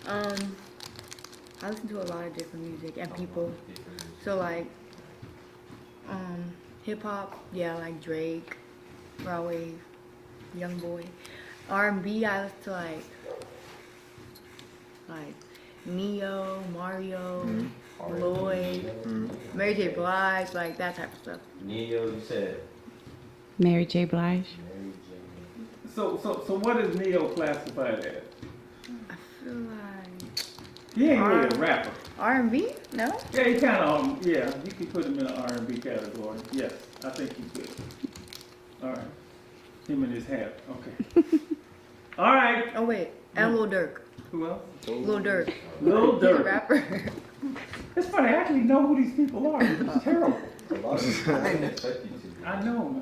I listen to a lot of different music and people. So like, hip hop, yeah, like Drake, Rod Wave, Young Boy. R&B, I listen to like Neo, Mario, Lloyd, Mary J. Blige, like that type of stuff. Neo, you said. Mary J. Blige. So what is Neo classified as? I feel like He ain't really a rapper. R&B? No? Yeah, he kind of, yeah, you could put him in an R&B category. Yes, I think you could. All right. Him and his hat, okay. All right. Oh wait, and Lil Durk. Who else? Lil Durk. Lil He's a Durk. rapper. It's funny, I actually know who these people are. It's terrible. I didn't expect you to. I know.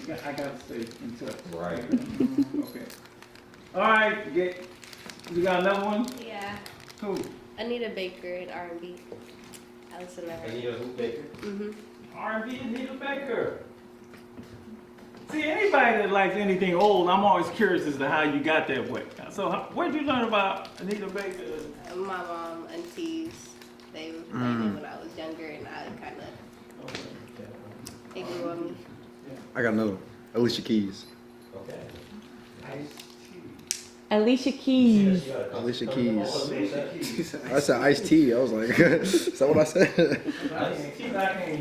I gotta stay in touch. Right. Okay. All right, you got another one? Yeah. Who? Anita Baker in R&B. I listen to her. Anita Baker? R&B Anita Baker. See, anybody that likes anything old, I'm always curious as to how you got that way. So, where'd you learn about Anita Baker? My mom, aunties, they were playing it when I was younger, and I kind of, it grew on me. I got another one. Alicia Keys. Okay. Alicia Keys. Alicia Keys. I said iced tea. I was like, is that what I said?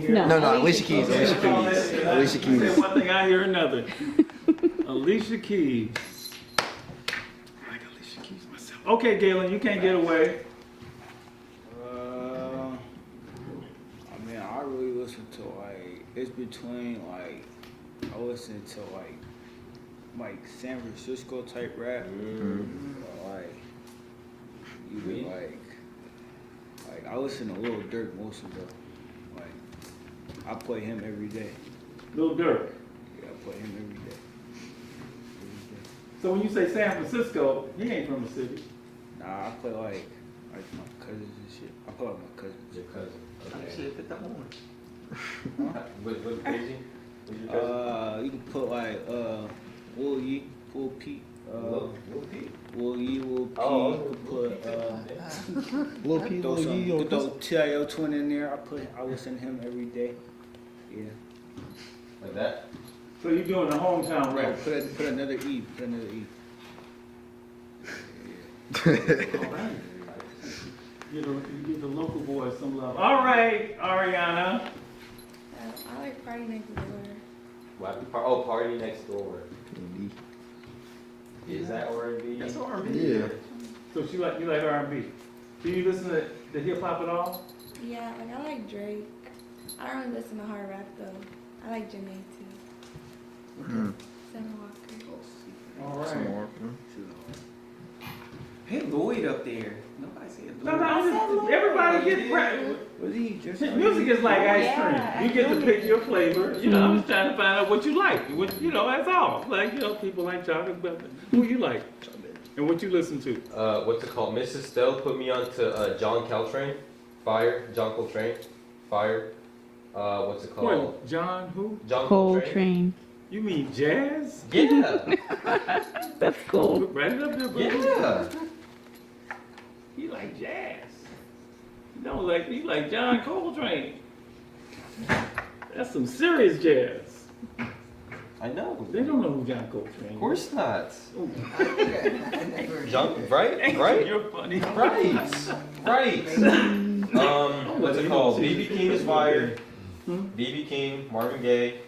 No, Alicia Keys. Alicia Keys. Alicia You say Keys. one thing, I hear another. Alicia Keys. I like Alicia Keys myself. Okay, Galen, you can't get away. I mean, I really listen to like it's between like I listen to like San Francisco type rap, or, like even like I listen to Lil Durk mostly though. Like I play him every day. Lil Durk. Yeah, I play him every day. So when you say San Francisco, he ain't from the city. Nah, I play like my cousins and shit. I play with my cousins. Your cousin. Okay. Shit, put that on. What crazy? You can put like Lil Yee, Lil Peep, Lil Peep. Lil Yee, Lil Peep. Oh, You can put Lil Peep, throw Lil some, Yee, you or can throw T.I.O. Twin in there. I listen to him every day. Yeah. Like that? So you're doing the hometown Right. rap. Put another E. Put another E. All right. You give the local boys some love. All right, Ariana. I like Party Next Door. Party Next Door. Is that R&B? That's R&B. Yeah. So you like R&B. Do you listen to hip hop at all? Yeah, like I like Drake. I don't really listen to hard rap though. I like Janae too. Summer Walker. All right. Hey, Lloyd up there. Nobody said Lloyd. No, everybody gets Was he just music is like ice cream. You get to pick your flavor. You know, I'm just trying to find out what you like. That's all. Like, people like chocolate, but who you like and what you listen to. What's it called? Mrs. Stell put me on to John Coltrane. Fire. John Coltrane. Fire. What's it called? Wait, John who? John Coltrane. You mean jazz? Yeah. That's cool. Write it up there, bro. Yeah. You like jazz. You like John Coltrane. That's some serious jazz. I know. They don't know who John Coltrane is. Of course not. Never. John, right? You're funny. Right. What's it called? B.B. King is fire. B.B. King, Marvin Gaye.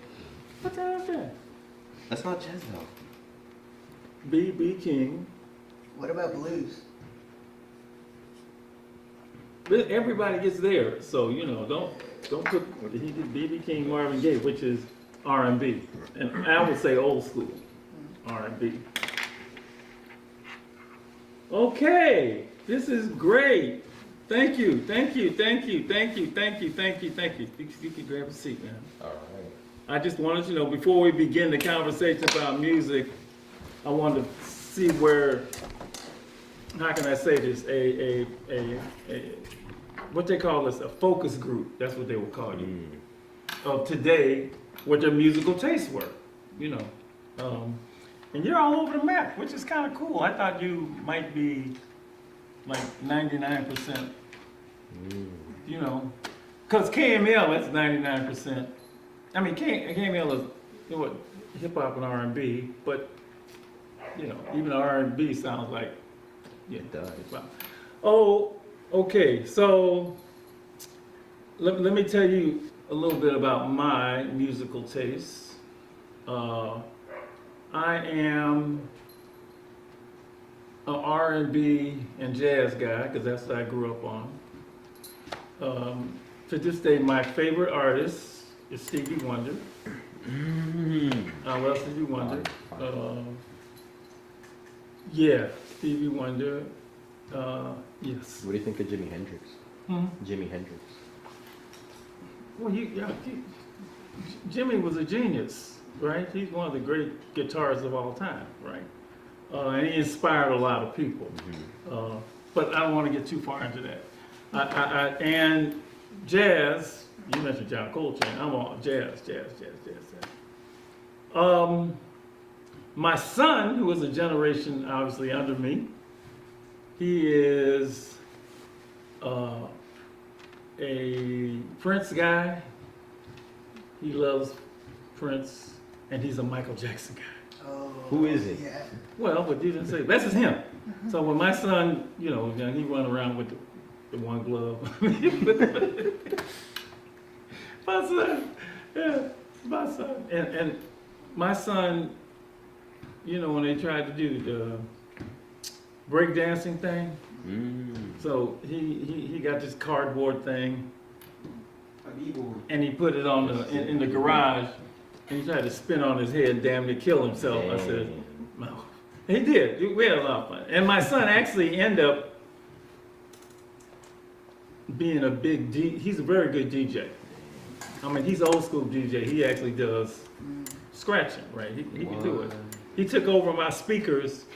What's that? That's not jazz though. B.B. King. What about blues? Everybody gets there, so don't put he did B.B. King, Marvin Gaye, which is R&B, and I would say old school R&B. Okay, this is great. Thank you. You can grab a seat, man. All right. I just wanted to know before we begin the conversation about music, I wanted to see where. How can I say this? A what they call this, a focus group. That's what they would call you. Of today, what your musical tastes were, and you're all over the map, which is kind of cool. I thought you might be like 99%. Because KML, that's 99%. I mean, KML is what hip hop and R&B, but even R&B sounds like it does. Oh, okay. So let me tell you a little bit about my musical tastes. I am an R&B and jazz guy because that's what I grew up on. To this day, my favorite artist is Stevie Wonder. I love Stevie Wonder. Stevie Wonder. Yes. What do you think of Jimi Hendrix? Jimi Hendrix. Well, Jimmy was a genius, right? He's one of the great guitarists of all time, right? And he inspired a lot of people. But I don't want to get too far into that. And jazz, you mentioned John Coltrane. I'm on jazz. My son, who is a generation obviously under me, he is a Prince guy. He loves Prince, and he's a Michael Jackson guy. Oh, Who is it? Yeah. Well, but you didn't say this is him. So when my son, you know, he run around with the one glove. My son, yeah, my son, and my son, you know, when they tried to do the breakdancing thing, so he got this cardboard thing, and he put it on in the garage, and he tried to spin on his head, damn near kill himself. I said, no. He did. We had a lot of fun. And my son actually ended up being a big he's a very good DJ. I mean, he's old school DJ. He actually does scratching, right? He can do it. He took over my speakers.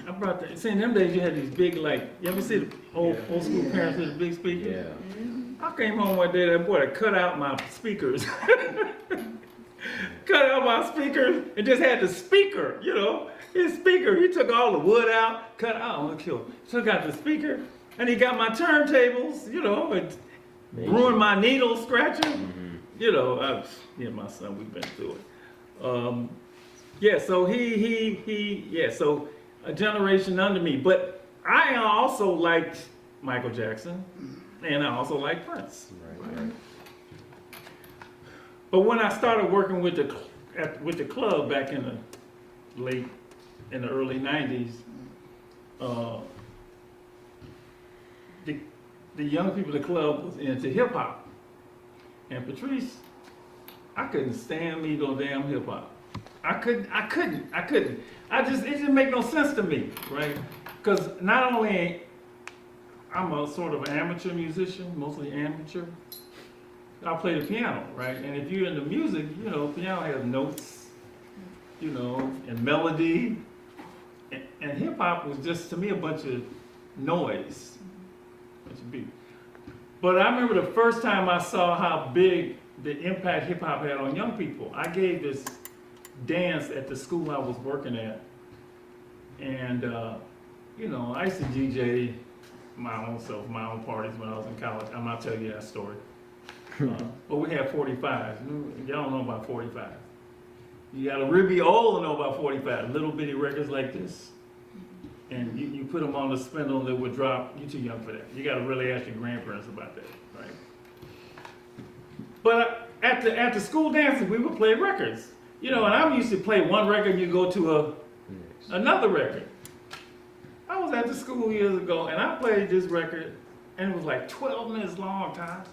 I brought that. See, in them days you had these big, like, you ever see the old school parents with the big speakers? Yeah. I came home one day, that boy cut out my speakers. Cut out my speakers and just had the speaker, you know, his speaker. He took all the wood out, cut out, I'm gonna kill him. Took out the speaker, and he got my turntables, you know, and ruined my needle scratching. You know, my son, we've been through it. Yeah, so so a generation under me. But I also liked Michael Jackson, and I also liked Prince. Right. But when I started working with the club back in the early '90s, the young people at the club was into hip hop, and Patrice, I couldn't stand me no damn hip hop. I couldn't. It didn't make no sense to me, right? Because not only I'm a sort of amateur musician, mostly amateur. I play the piano, right? And if you're into music, you know, piano has notes, you know, and melody. And hip hop was just, to me, a bunch of noise, bunch of beat. But I remember the first time I saw how big the impact hip hop had on young people. I gave this dance at the school I was working at. And, you know, I used to DJ my own self, my own parties when I was in college. I'm not telling you that story. But we had 45s. Y'all don't know about 45. You gotta really be old to know about 45. Little bitty records like this. And you put them on the spindle, they would drop. You're too young for that. You gotta really ask your grandparents about that, right? But at the school dances, we would play records. You know, and I used to play one record and you go to another record. I was at the school years ago and I played this record and it was like 12 minutes long time.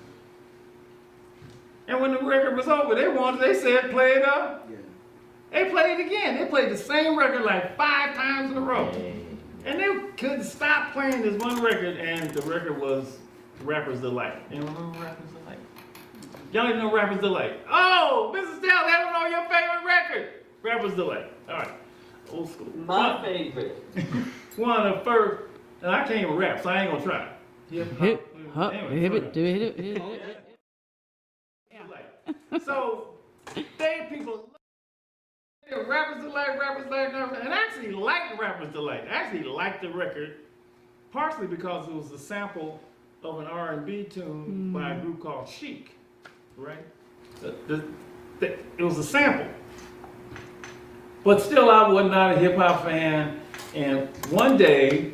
And when the record was over, they said play it up. Yeah. They played it again. They played the same record like 5 times in a row. And they couldn't stop playing this one record, and the record was Rapper's Delight. Anyone remember Rapper's Delight? Y'all even know Rapper's Delight. Oh, Mrs. Dell, they don't know your favorite record. Rapper's Delight. All right. Old school. My favorite. One of the first, and I can't even rap, so I ain't gonna try. Hit it. So they people Rapper's Delight, and I actually liked Rapper's Delight. I actually liked the record, partially because it was a sample of an R&B tune by a group called Chic, right? It was a sample. But still, I was not a hip hop fan. And one day,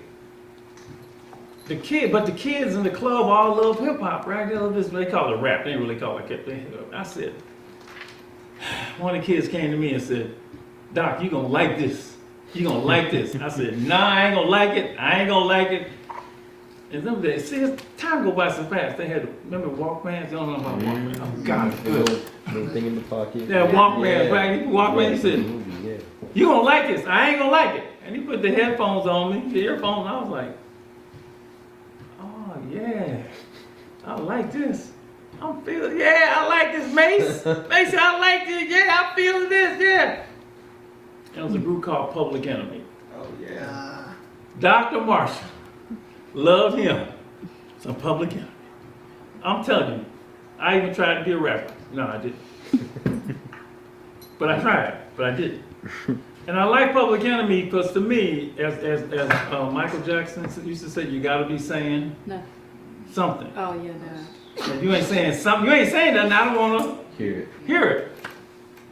the kids in the club all love hip hop, right? They call it rap. They didn't really call it hip hop. I said, one of the kids came to me and said, Doc, you gonna like this. You gonna like this. I said, nah, I ain't gonna like it. And them days, see, time go by so fast. They had, remember Walkmans? You don't know about Walkmans? Oh, God, it's good. Little thing in the pocket. Yeah, Walkman, right? Walkman, he said, you gonna like this. I ain't gonna like it. And he put the headphones on me, the earphones. I was like, oh, yeah, I like this. I like this, Mace. Mace, I like this. Yeah, I'm feeling this, yeah. It was a group called Public Enemy. Oh, yeah. Dr. Marshall. Love him. Some Public Enemy. I'm telling you, I even tried to be a rapper. No, I didn't. But I tried, but I didn't. And I like Public Enemy because to me, as Michael Jackson used to say, you gotta be saying something. Oh, yeah, no. If you ain't saying something, you ain't saying nothing, I don't wanna Hear it. Hear it.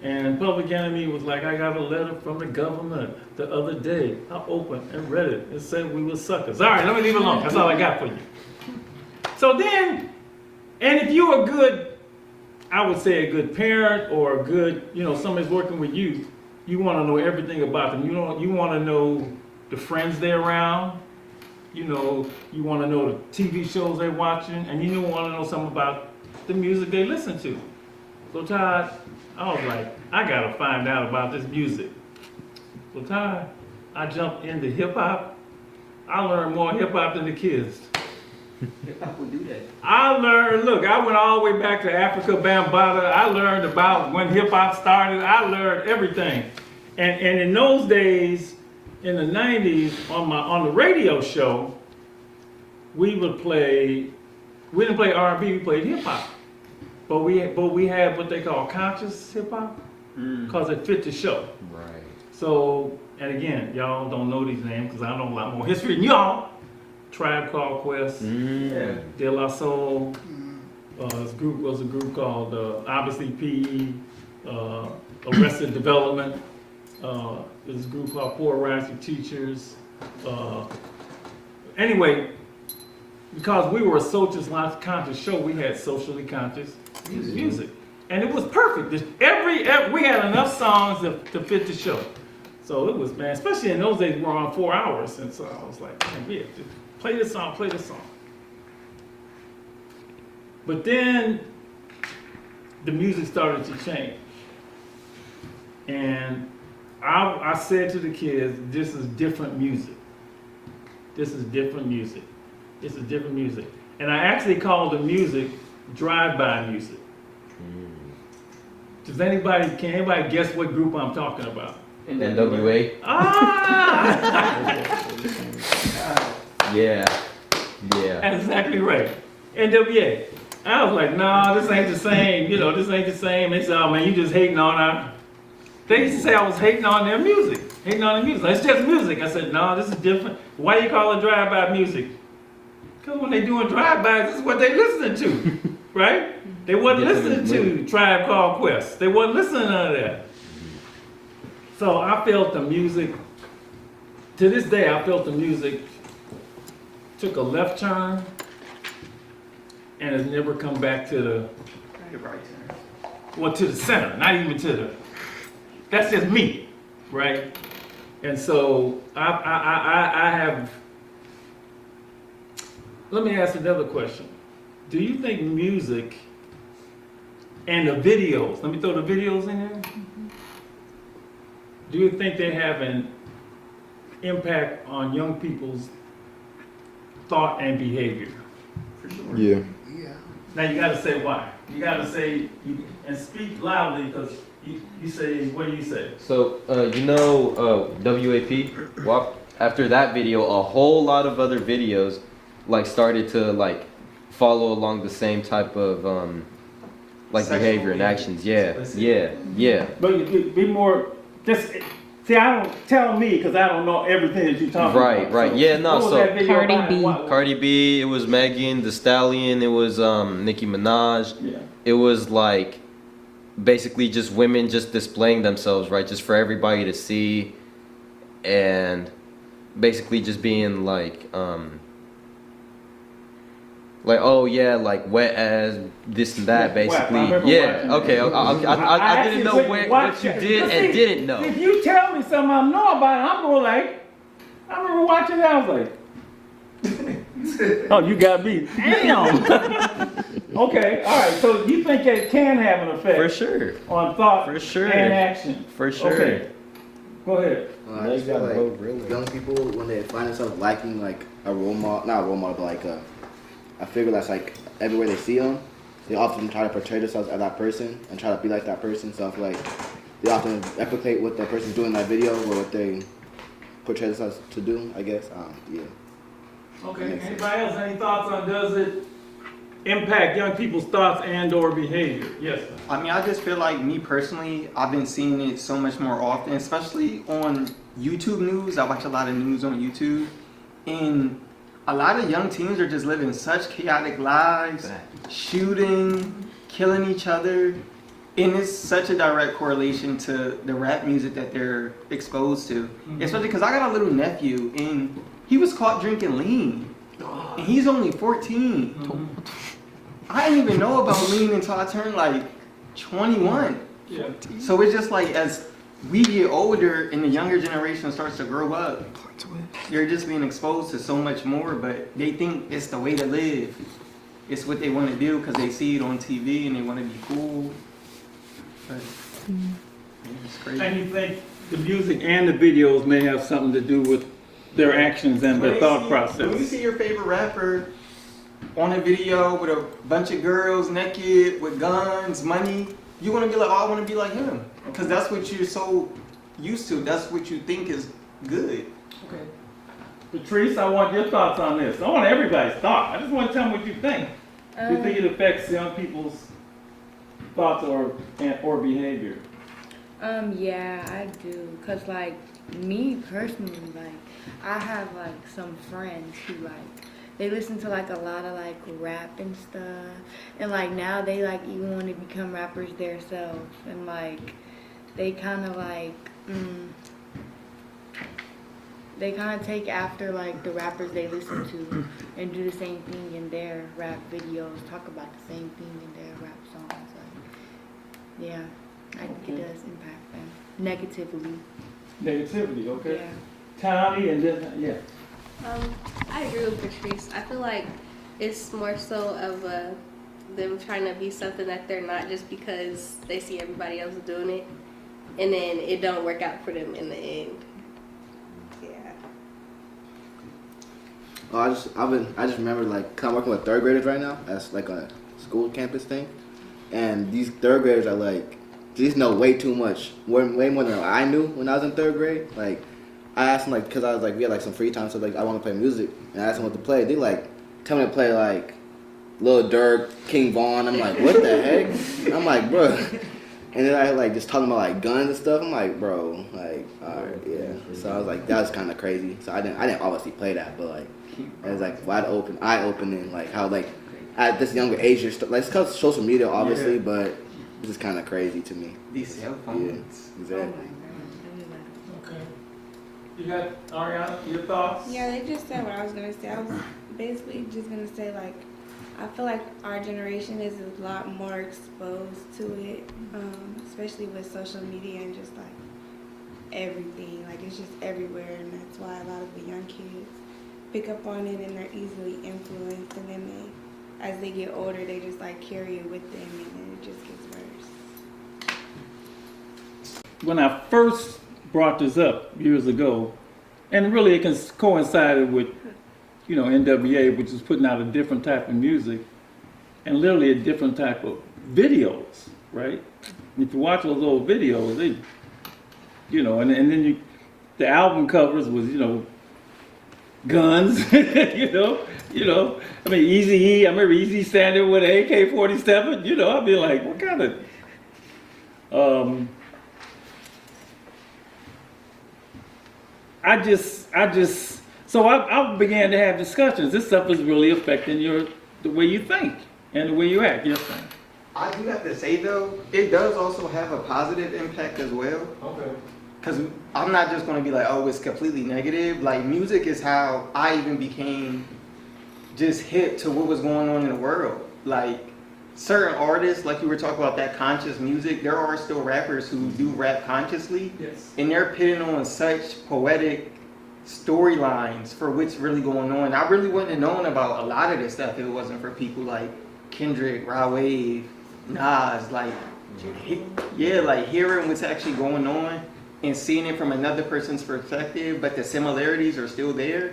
And Public Enemy was like, I got a letter from the government the other day. I opened and read it. It said we were suckers. All right, let me leave it alone. That's all I got for you. So then, and if you're a good, I would say a good parent or a good, somebody's working with youth, you want to know everything about them. You want to know the friends they're around. You want to know the TV shows they're watching, and you want to know something about the music they listen to. So Todd, I was like, I gotta find out about this music. So Todd, I jumped into hip hop. I learned more hip hop than the kids. Hip hop would do that. I went all the way back to Africa Bambaataa. I learned about when hip hop started. I learned everything. And in those days, in the 90s, on the radio show, we didn't play R&B, we played hip hop. But we had what they call conscious hip hop, because it fit the show. Right. So, and again, y'all don't know these names because I know a lot more history than y'all. Tribe Called Quest, De La Soul. This group was a group called obviously PE, Arrested Development. There's a group called Poor Rising Teachers. Anyway, because we were a socially conscious show, we had socially conscious music, and it was perfect. We had enough songs to fit the show, so it was, man. Especially in those days, we were on 4 hours, and so I was like, man, yeah, just play this song, play this song. But then the music started to change, and I said to the kids, "This is different music. This is different music. This is different music." And I actually called the music drive-by music. Can anybody guess what group I'm talking about? NWA. Yeah. That's exactly right. NWA. I was like, no, this ain't the same. This ain't the same. They said, oh man, you just hating on our. They used to say I was hating on their music. It's just music. I said, no, this is different. Why you call it drive-by music? Because when they doing drive-bys, this is what they listening to, right? They wasn't listening to Tribe Called Quest. They wasn't listening to none of that. So I felt the music, to this day, I felt the music took a left turn and has never come back to the right turn. Well, to the center, not even to the, that's just me, right? And so I have, let me ask another question. Do you think music and the videos, let me throw the videos in there. Do you think they have an impact on young people's thought and behavior? For sure. Yeah. Now you gotta say why. You gotta say, and speak loudly, because you say, what do you say? So, WAP, WAP, after that video, a whole lot of other videos started to follow along the same type of behavior and actions. Yeah. But you be more, just, see, I don't, tell me, because I don't know everything that you're talking about. Right. So, Yeah, no, so Cardi B, it was Megan Thee Stallion, it was Nicki Minaj. Yeah. It was basically just women just displaying themselves, right? Just for everybody to see, and basically just being oh yeah, wet as this and that, basically. Yeah, okay. I didn't know what you did and didn't know. If you tell me something I know about it, I'm going I remember watching that, I was like, oh, you got me. Damn. Okay, all right. So you think it can have an effect? For sure. On thought and action. For sure. Okay. Go ahead. I just feel young people, when they find themselves liking a role model, not a role model, but I figure that's everywhere they see them, they often try to portray themselves as that person and try to be like that person. So I feel they often replicate what the person's doing in that video or what they portray themselves to do, I guess. Yeah. Okay, anybody else, any thoughts on does it impact young people's thoughts and or behavior? Yes. I mean, I just feel like, me personally, I've been seeing it so much more often, especially on YouTube news. I watch a lot of news on YouTube, and a lot of young teens are just living such chaotic lives, shooting, killing each other, And it's such a direct correlation to the rap music that they're exposed to. Especially because I got a little nephew and he was caught drinking lean. And he's only 14. I didn't even know about lean until I turned like 21. Yeah. So it's just like as we get older and the younger generation starts to grow up, they're just being exposed to so much more, but they think it's the way to live. It's what they want to do because they see it on TV and they want to be cool. But it's crazy. And you think the music and the videos may have something to do with their actions and their thought process? When you see your favorite rapper on a video with a bunch of girls naked with guns, money, you're gonna be like, oh, I want to be like him, because that's what you're so used to. That's what you think is good. Okay. Patrice, I want your thoughts on this. I want everybody's thought. I just want to tell me what you think. Do you think it affects young people's thoughts or behavior? Yeah, I do. Cause like me personally, like I have like some friends who like they listen to like a lot of like rap and stuff, and like now they like even want to become rappers themselves, and like they kind of like they kind of take after like the rappers they listen to and do the same thing in their rap videos, talk about the same thing in their rap songs. Like, yeah, I think it does impact them negatively. Negativity, okay. Yeah. Tommy and then, yeah. I agree with Patrice. I feel like it's more so of them trying to be something that they're not, just because they see everybody else doing it, and then it don't work out for them in the end. Oh, I just remember like, 'cause I'm working with third graders right now. That's like a school campus thing, and these third graders are like, they just know way too much, way more than I knew when I was in third grade. Like, I asked them, like, 'cause I was like, we had like some free time, so like I want to play music, and I asked them what to play. They like tell me to play like Lil Durk, King Von. I'm like, what the heck? I'm like, bro. And then I like just talking about like guns and stuff. I'm like, bro, like, all right, yeah. So I was like, that was kind of crazy. So I didn't obviously play that, but like, it was like eye opening, like how like at this younger age, you're like, it's 'cause social media, obviously, but it's just kind of crazy to me. These cell phones. Yeah, exactly. Okay. You got Ariana, your thoughts? Yeah, they just said what I was gonna say. I was basically just gonna say like, I feel like our generation is a lot more exposed to it, especially with social media and just like everything. Like it's just everywhere, and that's why a lot of the young kids pick up on it and they're easily influenced, and then as they get older, they just like carry it with them, and then it just gets worse. When I first brought this up years ago, and really it coincided with, you know, NWA, which is putting out a different type of music and literally a different type of videos, right? If you watch those old videos, they, you know, and then the album covers was, you know, guns, you know. I mean, Eazy-E, I remember Eazy standing with an AK-47, you know, I'd be like, what kind of, so I began to have discussions. This stuff is really affecting the way you think and the way you act. Yes, sir. I do have to say though, it does also have a positive impact as well. Okay. Because I'm not just going to be like, oh, it's completely negative. Like, music is how I even became just hip to what was going on in the world. Like, certain artists, like you were talking about that conscious music, there are still rappers who do rap consciously. Yes. And they're pitting on such poetic storylines for what's really going on. I really wouldn't have known about a lot of this stuff if it wasn't for people like Kendrick, Rod Wave, Nas. Like, yeah, like hearing what's actually going on and seeing it from another person's perspective, but the similarities are still there.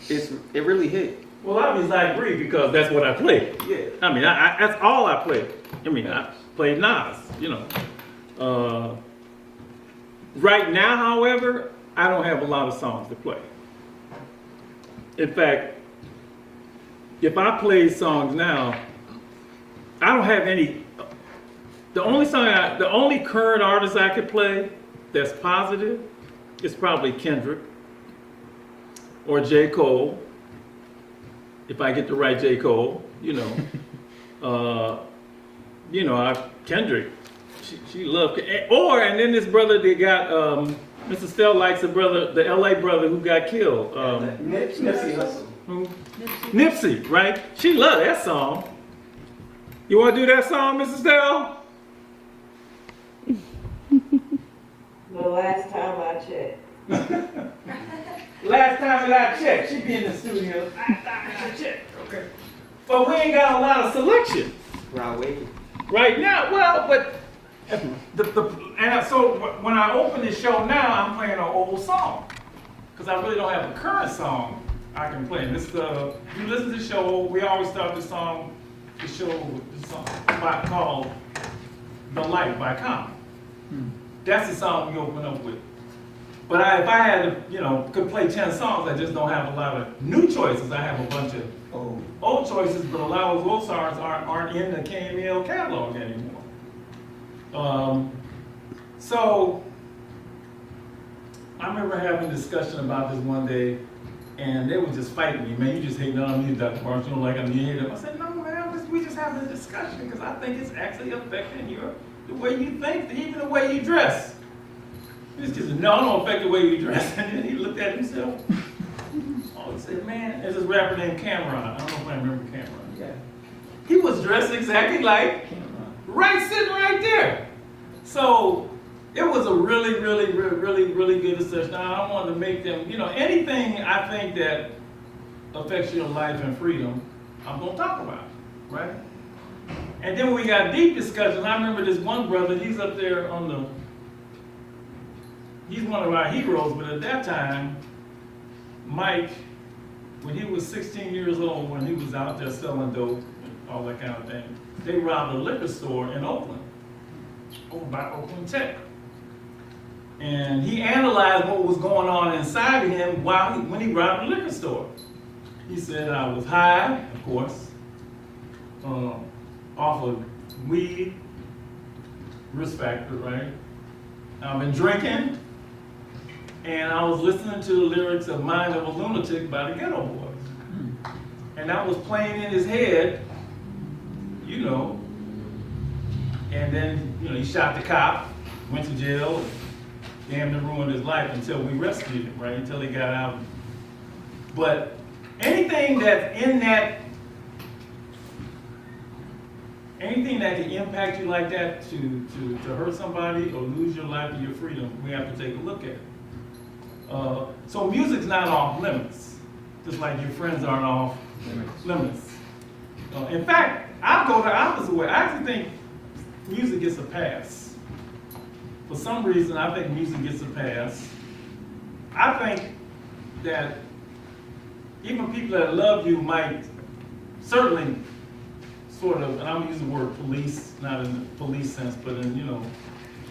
It really hit. Well, obviously I agree because that's what I play. Yeah. I mean, that's all I play. I mean, I played Nas, you know. Right now, however, I don't have a lot of songs to play. In fact, if I play songs now, I don't have any. The only current artist I could play that's positive is probably Kendrick or J. Cole, if I get the right J. Cole, you know. you know, Kendrick, she loved, and then this brother they got, Mr. Stell likes the brother, the LA brother who got killed. Nipsey Hussle. Who? Nipsey, right? She loved that song. You want to do that song, Mrs. Stell? The last time I checked. Last time that I checked, she be in the studio. Last time I checked, okay. But we ain't got a lot of selection right now. Well, but so when I open the show now, I'm playing an old song because I really don't have a current song I can play. This you listen to the show, we always start the show with the song called "The Light" by Common. That's the song we open up with. But if I had to, could play 10 songs, I just don't have a lot of new choices. I have a bunch of old choices, but a lot of those old songs aren't in the KMEL catalog anymore. So I remember having a discussion about this one day, and they were just fighting me. Man, you just hating on me, Dr. Barnes. You don't like me, you hate him. I said, no, man, we just having a discussion because I think it's actually affecting the way you think, even the way you dress. He just said, no, it don't affect the way you dress. And then he looked at himself. Oh, he said, man, there's this rapper named Cameron. I don't know if I remember Cameron. Yeah. He was dressed exactly like Cameron. Sitting right there. So it was a really, really, really, really, really good discussion. I wanted to make them, anything I think that affects your life and freedom, I'm going to talk about, right? And then when we got deep discussions, I remember this one brother, he's up there he's one of our heroes, but at that time, Mike, when he was 16 years old, when he was out there selling dope and all that kind of thing, they robbed a liquor store in Oakland, over by Oakland Tech. And he analyzed what was going on inside of him when he robbed the liquor store. He said, I was high, of course, off of weed, risk factor, right? I've been drinking, and I was listening to the lyrics of Mind of a Lunatic by the Ghetto Boys. And that was playing in his head, and then, he shot the cop, went to jail, and damn near ruined his life until we rescued him, right? Until he got out. But anything that's in that, anything that can impact you like that to hurt somebody or lose your life or your freedom, we have to take a look at. So music's not off limits, just like your friends aren't off limits. In fact, I'll go the opposite way. I actually think music gets a pass. For some reason, I think music gets a pass. I think that even people that love you might certainly sort of, and I'm using the word police, not in the police sense, but in,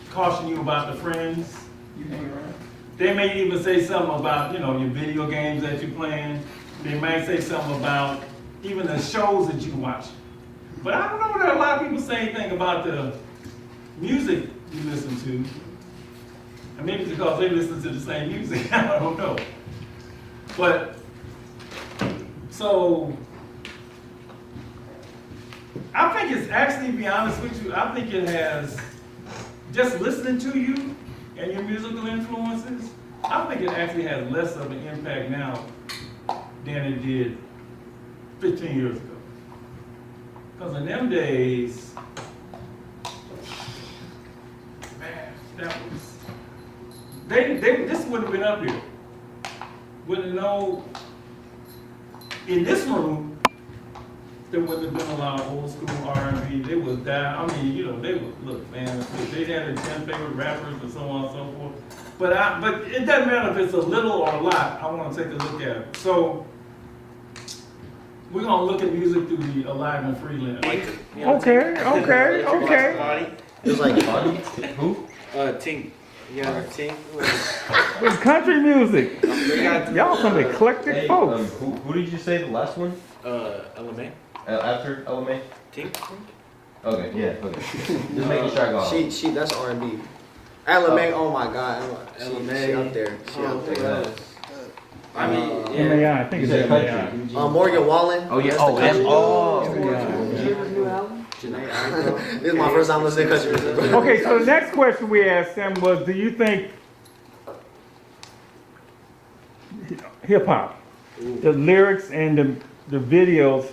caution you about the friends you hang around. They may even say something about, your video games that you're playing. They might say something about even the shows that you watch. But I don't know that a lot of people say anything about the music you listen to. And maybe it's because they listen to the same music. I don't know. But, so, I think it's actually, to be honest with you, I think it has, just listening to you and your musical influences, I think it actually has less of an impact now than it did 15 years ago. Because in them days, man, that was, this wouldn't have been up here. Wouldn't know, in this room, there wouldn't have been a lot of old school R&B. They was down. I mean, they would look, man. They had their 10 favorite rappers and so on and so forth. But it doesn't matter if it's a little or a lot. I want to take a look at it. So we're gonna look at music through the Alive and Free lens. Okay. It was like Who? Tink. Yeah, Tink. It's country music. Y'all some eclectic folks. Who did you say the last one? LMA. After LMA? Tink. Okay, yeah, okay. Just making sure I got it. She that's R&B. LMA, oh my God, LMA she up there. She up there. I mean, yeah. I think it's country. Morgan Wallen. Oh yeah. This is my first time listening to country music. Okay, so the next question we asked him was, do you think hip hop, the lyrics and the videos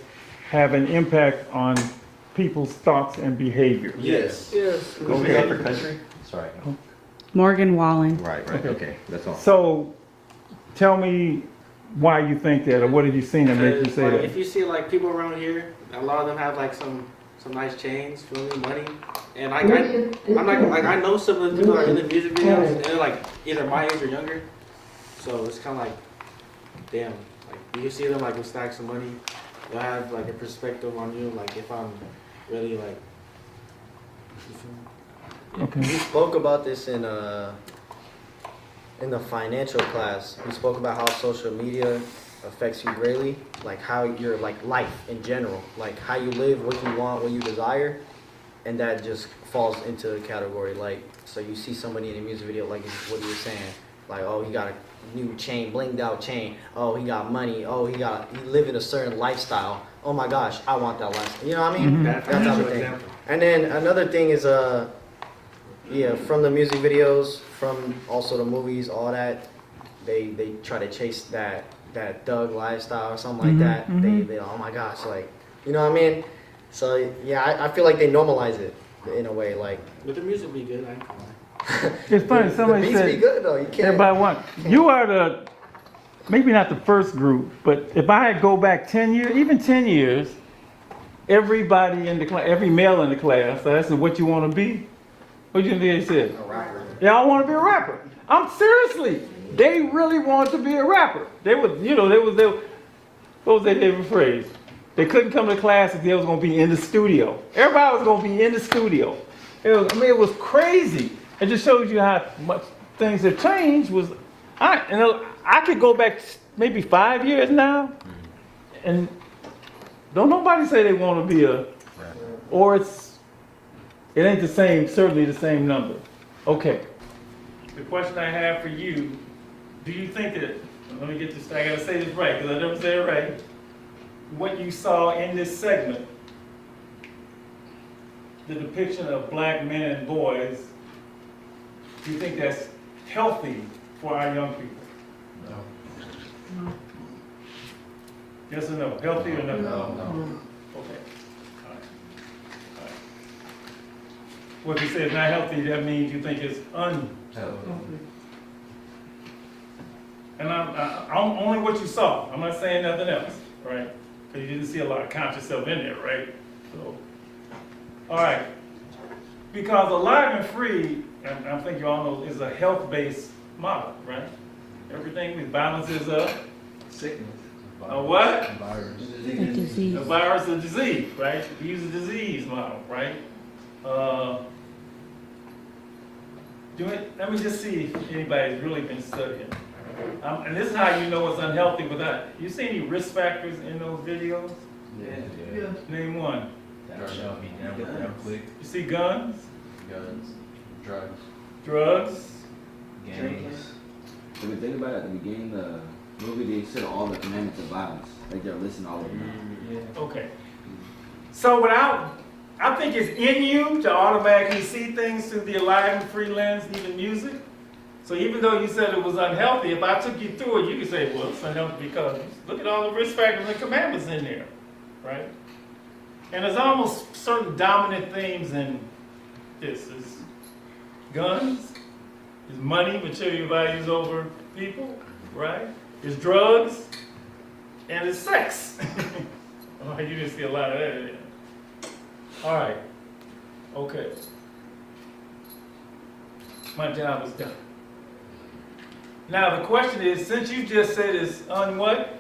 have an impact on people's thoughts and behavior? Yes. Yes. Okay. For country? Sorry. Morgan Wallen. Right. Okay. That's all. So, tell me why you think that, or what have you seen that make you say Like, that? if you see like people around here, a lot of them have like some nice chains, feel me, money, and like I'm like I know some of the people that are in the music videos, and they're like either my age or younger, so it's kind of like, damn, like you see them like with stacks of money, they'll have like a perspective on you, like if I'm really like. We spoke about this in the financial class. We spoke about how social media affects you greatly, like how your like life in general, like how you live, what you want, what you desire, and that just falls into the category. Like, so you see somebody in a music video, like what you were saying, like, oh, he got a new chain, blinged out chain. Oh, he got money. Oh, he live in a certain lifestyle. Oh my gosh, I want that lifestyle. You know what I mean? That type of thing. And then another thing is yeah, from the music videos, from also the movies, all that, they try to chase that thug lifestyle or something like that. They oh my gosh, like, you know what I mean? So yeah, I feel like they normalize it in a way, like. But the music be good, I ain't gonna lie. It's funny, somebody the beats said, be good though, you can't. everybody you are maybe not the first group, but if I had go back 10 years, even 10 years, everybody in the class, every male in the class, so that's what you want to be. What do you think they said? A rapper. Yeah, I want to be a rapper. I'm seriously. They really wanted to be a rapper. They was, what was their favorite phrase? They couldn't come to class if they was going to be in the studio. Everybody was going to be in the studio. It was crazy. It just shows you how much things have changed. I could go back maybe 5 years now, and don't nobody say they want to be a, or it ain't the same, certainly the same number. Okay. The question I have for you, do you think that, let me get this, I gotta say this right, because I never say it right. What you saw in this segment, the depiction of black men and boys, do you think that's healthy for our young people? No. Yes or no? Healthy or no? No. Okay. Well, if you say it's not healthy, that means you think it's unhealthy. And I'm only what you saw. I'm not saying nothing else, right? Because you didn't see a lot of conscious self in there, right? So, all right. Because Alive and Free, and I think you all know, is a health-based model, right? Everything with balances up. Sickness. A what? A virus. A disease. A virus, a disease, right? We use a disease model, right? Let me just see if anybody's really been studying. And this is how you know it's unhealthy without. You see any risk factors in those videos? Yeah. Name one. Click. You see guns? Guns. Drugs. Drugs? Gangs. If you think about it, at the beginning of the movie, they said all the commandments of violence. Like they're listing all of them. Yeah. Okay. So I think it's in you to automatically see things through the Alive and Free lens, even music. So even though you said it was unhealthy, if I took you through it, you could say, well, it's unhealthy because look at all the risk factors and commandments in there, right? And there's almost certain dominant themes in this. Is guns, is money, material values over people, right? Is drugs, and it's sex. Oh, you didn't see a lot of that in there. All right. Okay. My job is done. Now the question is, since you just said it's what?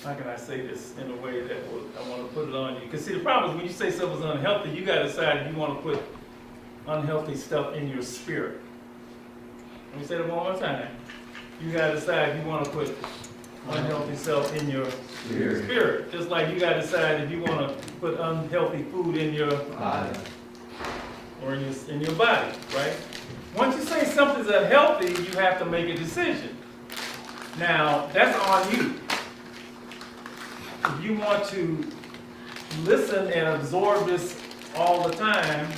How can I say this in a way that I want to put it on you? Because see, the problem is when you say something's unhealthy, you got to decide if you want to put unhealthy stuff in your spirit. Let me say that one more time. You got to decide if you want to put unhealthy stuff in your spirit. Just like you got to decide if you want to put unhealthy food in your body or in your body, right? Once you say something's unhealthy, you have to make a decision. Now, that's on you. if you want to listen and absorb this all the time,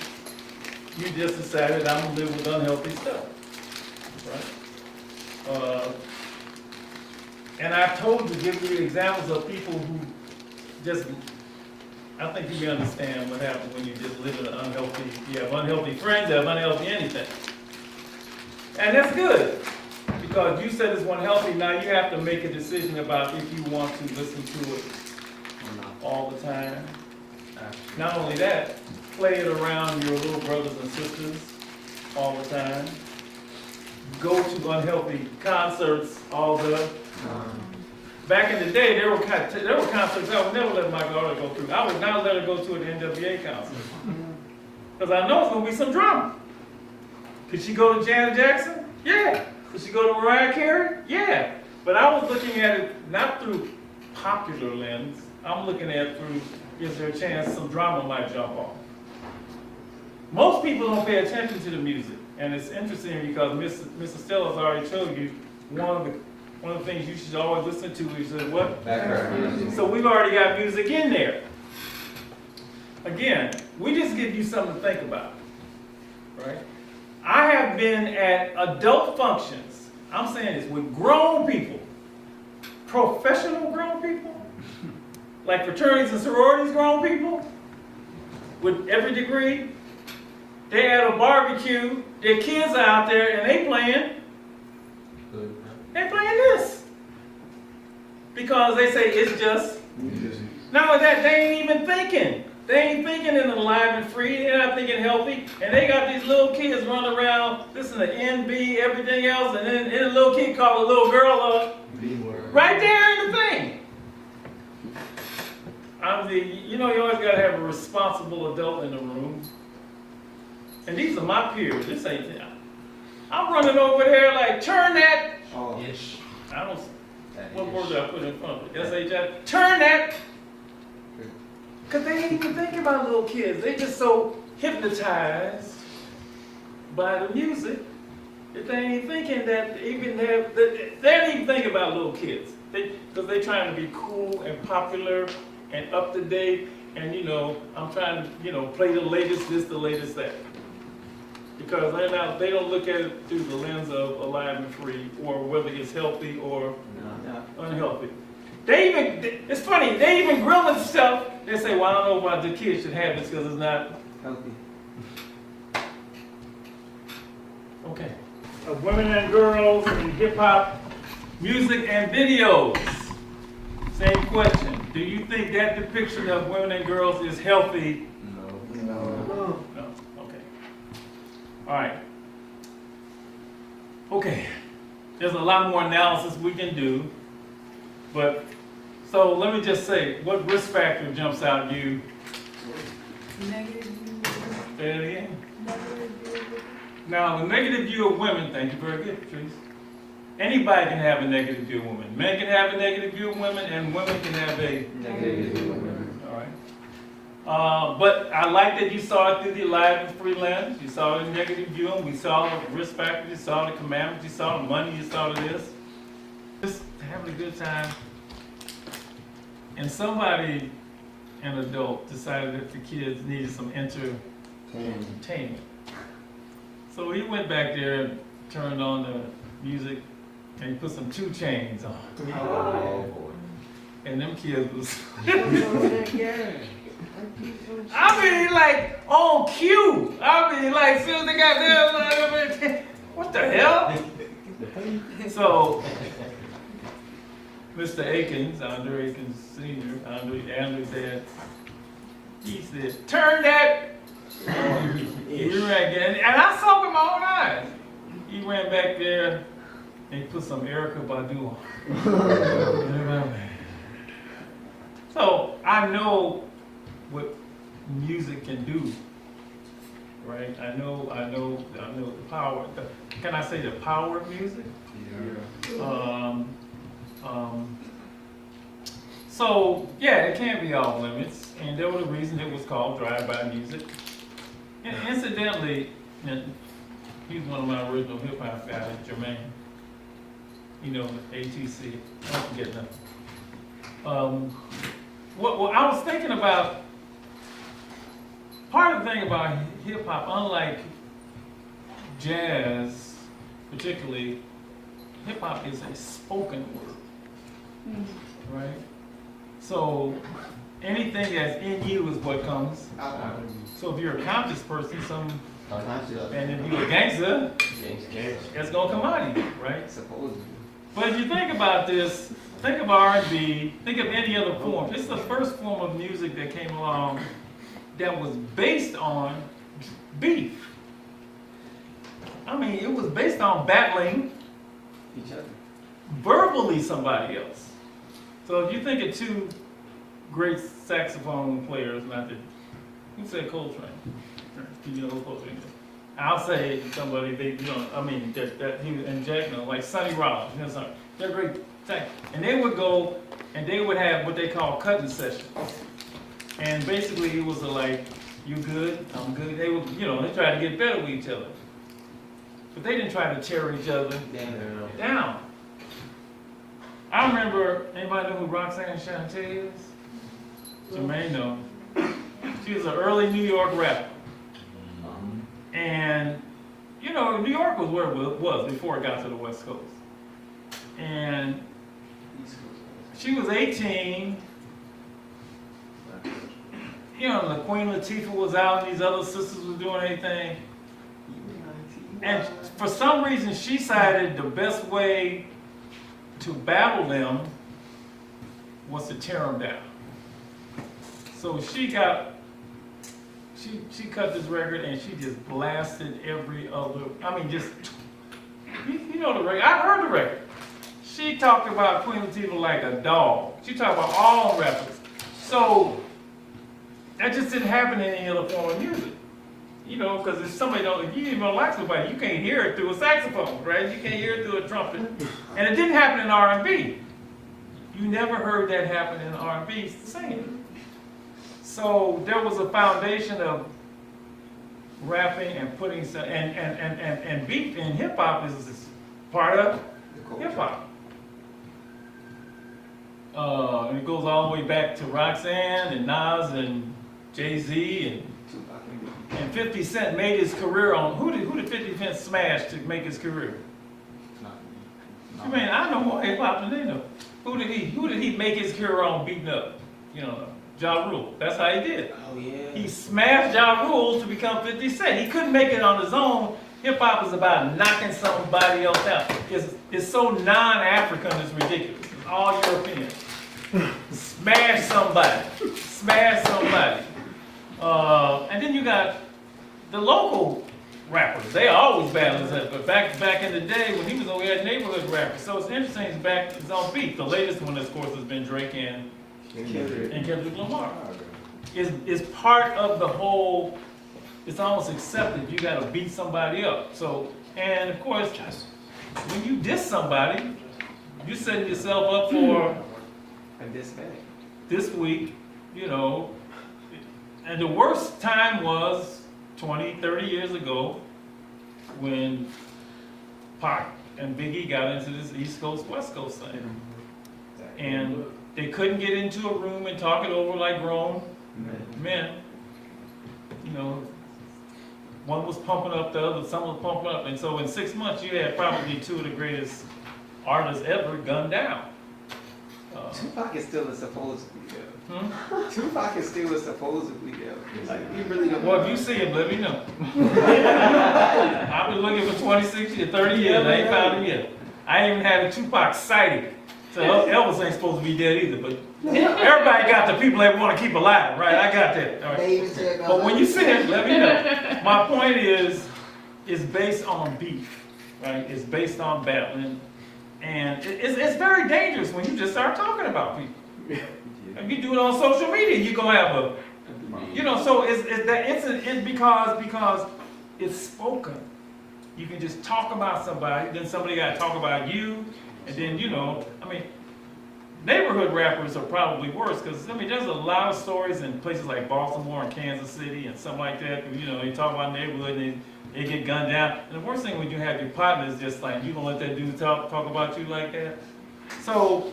you just decided I'm gonna live with unhealthy stuff, right? And I've told you, give you examples of people who just, I think you can understand what happens when you just live in an unhealthy, you have unhealthy friends, you have unhealthy anything. And that's good, because you said it's unhealthy, now you have to make a decision about if you want to listen to it all the time. Not only that, play it around your little brothers and sisters all the time. Go to unhealthy concerts all the back in the day, there were concerts I would never let my daughter go through. I would not let her go to an NWA concert. Because I know it's going to be some drama. Could she go to Janet Jackson? Yeah. Could she go to Mariah Carey? Yeah. But I was looking at it not through popular lens. I'm looking at it through, is there a chance some drama might jump off? Most people don't pay attention to the music. And it's interesting because Miss Estella's already showed you one of the things you should always listen to is what? Background music. So we've already got music in there. Again, we just give you something to think about, right? I have been at adult functions, I'm saying this, with grown people, professional grown people, like fraternities and sororities grown people, with every degree. They had a barbecue, their kids are out there and they playing this. Because they say it's just, not only that, they ain't even thinking. They ain't thinking in alive and free, they're not thinking healthy, and they got these little kids running around, listening to NB, everything else, and then a little kid called a little girl up, right there in the thing. You know, you always gotta have a responsible adult in the room. And these are my peers, this ain't them. I'm running over there like, turn that, I don't, what word did I put in front of it? S-H-I, turn that. Because they ain't even thinking about little kids. They just so hypnotized by the music that they ain't thinking that even they don't even think about little kids. Because they're trying to be cool and popular and up to date. And you know, I'm trying to, you know, play the latest this, the latest that. Because they don't look at it through the lens of alive and free or whether it's healthy or unhealthy. It's funny, they even grilling stuff. They say, well, I don't know why the kids should have this because it's not healthy. Okay. Women and girls in hip hop, music and videos. Same question. Do you think that depiction of women and girls is healthy? No. Okay. All right. Okay. There's a lot more analysis we can do, but so let me just say, what risk factor jumps out at you? Negative view. Say it again. Now, the negative view of women, thank you very good, Patrice. Anybody can have a negative view of women. Men can have a negative view of women, and women can have a negative view of women. All right. But I like that you saw it through the alive and free lens. You saw the negative view, and we saw the risk factors, you saw the commandments, you saw the money, you saw this. Just having a good time. And somebody, an adult, decided that the kids needed some entertainment. So he went back there and turned on the music and he put some 2 Chainz on. Oh boy. And them kids was I mean, like on cue. I mean, like as soon as they got there, what the hell? So Mr. Akins, Andre Akins Sr., Andre's dad, he said, turn that. He ran again, and I saw with my own eyes. He ran back there and he put some Erykah Badu on. So I know what music can do, right? I know the power. Can I say the power of music? Yeah. So yeah, it can't be off limits, and there was a reason it was called Drive-By Music. And incidentally, he's one of my original hip hop guys, Jermaine. You know, ATC. I don't forget nothing. Well, I was thinking about part of the thing about hip hop, unlike jazz, particularly, hip hop is a spoken word, right? So anything that's in you is what comes. So if you're a conscious person, and if you're a gangster, it's gonna come out of you, right? Supposedly. But if you think about this, think of R&B, think of any other form. It's the first form of music that came along that was based on beef. I mean, it was based on battling Each other. verbally somebody else. So if you think of two great saxophone players, not that, who said Coltrane? You know who Coltrane is? I'll say somebody, that he and Jack, like Sonny Rollins, they're great sax. And they would go and they would have what they call cutting sessions. And basically it was like, you good, I'm good. They would, they tried to get better with each other. But they didn't try to tear each other down. I remember, anybody know who Roxanne Shante is? Jermaine know. She was an early New York rapper. And, New York was where it was before it got to the West Coast. And she was 18. The Queen Latifah was out and these other sisters were doing anything. And for some reason, she decided the best way to battle them was to tear them down. So she cut this record and she just blasted every other, you know the record, I heard the record. She talked about Queen Latifah like a dog. She talked about all rappers. So that just didn't happen in any other form of music. Because if you don't like somebody, you can't hear it through a saxophone, right? You can't hear it through a trumpet. And it didn't happen in R&B. You never heard that happen in R&B singing. So there was a foundation of rapping and putting and beat in hip hop is part of hip hop. And it goes all the way back to Roxanne and Nas and Jay-Z and 50 Cent made his career on who did 50 Cent smash to make his career? I know more hip hop than they know. Who did he make his career on beating up? Ja Rule. That's how he did. Oh yeah. He smashed Ja Rule to become 50 Cent. He couldn't make it on his own. Hip hop is about knocking somebody else out. It's so non-African, it's ridiculous. It's all European. Smash somebody. Smash somebody. And then you got the local rappers. They always battle that. But back in the day when he was over here at neighborhood rappers. So it's interesting, it's on beat. The latest one, of course, has been Drake and Kendrick Lamar. Is part of the whole, it's almost accepted you gotta beat somebody up. So, and of course, when you diss somebody, you're setting yourself up for this week, and the worst time was 20, 30 years ago when Pac and Biggie got into this East Coast, West Coast thing. And they couldn't get into a room and talk it over like grown men. One was pumping up the other, some was pumping up. And so in 6 months, you had probably two of the greatest artists ever gunned down. Tupac is still a supposedly devil. Tupac is still a supposedly devil. Like, he really don't. Well, if you see him, let me know. I've been looking for 26 years, 30 years. I ain't found him yet. I ain't even had a Tupac sighting. So Elvis ain't supposed to be dead either, but everybody got the people they want to keep alive, right? I got that. All right. But when you see it, let me know. My point is, it's based on beef, right? It's based on battling, and it's very dangerous when you just start talking about people. If you do it on social media, you're gonna have a, So it's because it's spoken. You can just talk about somebody, then somebody got to talk about you. And then, neighborhood rappers are probably worse because, there's a lot of stories in places like Baltimore and Kansas City and something like that. They talk about neighborhood and they get gunned down. And the worst thing when you have your partners just like, you gonna let that dude talk about you like that? So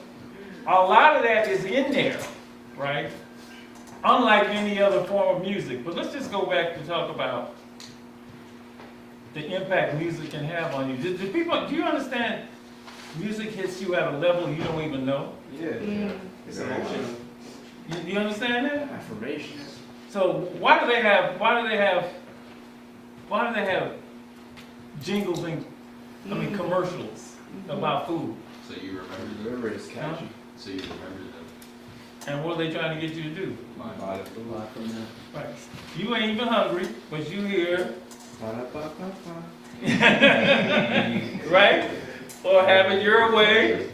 a lot of that is in there, right? Unlike any other form of music. But let's just go back to talk about the impact music can have on you. Do you understand music hits you at a level you don't even know? Yeah. It's emotional. You understand that? Affirmations. So why do they have jingles and commercials about food? So you remember it's catchy. So you remember them. And what are they trying to get you to do? Buy the food. Right. You ain't even hungry, but you here. Right? Or have it your way.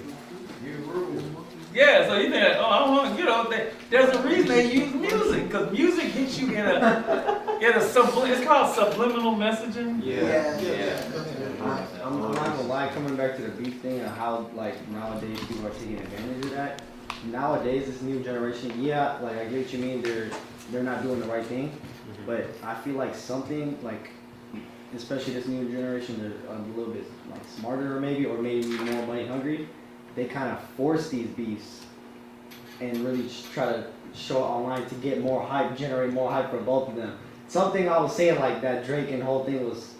Yeah, so you think, oh, I'm hungry. You know, there's a reason they use music, because music hits you in a it's called subliminal messaging. I'm not gonna lie, coming back to the beef thing and how like nowadays people are taking advantage of that. Nowadays, this new generation, yeah, like I get what you mean, they're not doing the right thing, but I feel like something like, especially this new generation, they're a little bit like smarter maybe, or maybe more money hungry. They kind of force these beefs and really just try to show it online to get more hype, generate more hype for both of them. Something I was saying like that Drake and whole thing was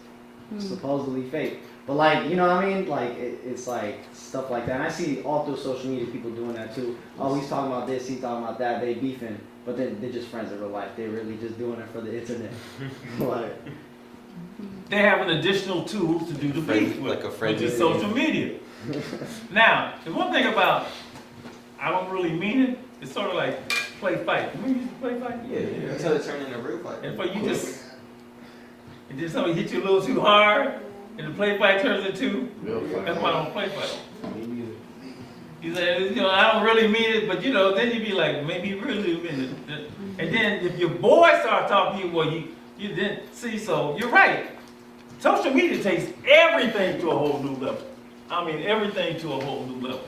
supposedly fake. But like, you know what I mean? Like, it's like stuff like that. And I see all through social media people doing that too. Oh, he's talking about this, he's talking about that, they beefing. But then they're just friends in real life. They're really just doing it for the internet. Like, they have an additional tool to do the beef with, which is social media. Now, the one thing about, I don't really mean it, it's sort of like play fight. Remember you used to play fight? Yeah. Until it turned into a real fight. And and then somebody hit you a little too hard, and the play fight turns into, that's why I don't play fight. You say, I don't really mean it, but then you be like, maybe you really mean it. And then if your boy starts talking to you, well, you didn't see, so you're right. Social media takes everything to a whole new level. I mean, everything to a whole new level.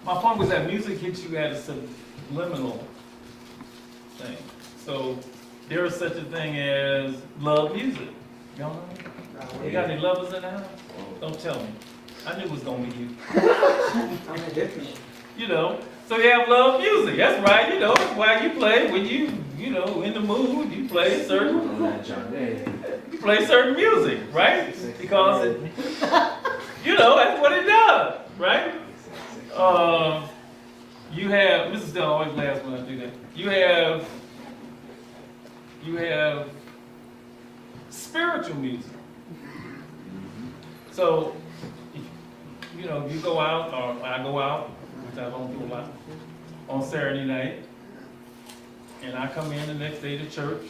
My point was that music hits you at a subliminal thing. So there is such a thing as love music. Y'all know? You got any lovers in the house? Don't tell me. I knew it was gonna be you. So you have love music. That's right. That's why you play when you in the mood. You play certain music, right? Because that's what it does, right? You have Mrs. Dell always laughs when I do that. You have spiritual music. So you go out, or I go out, which I don't do a lot, on Saturday night, and I come in the next day to church,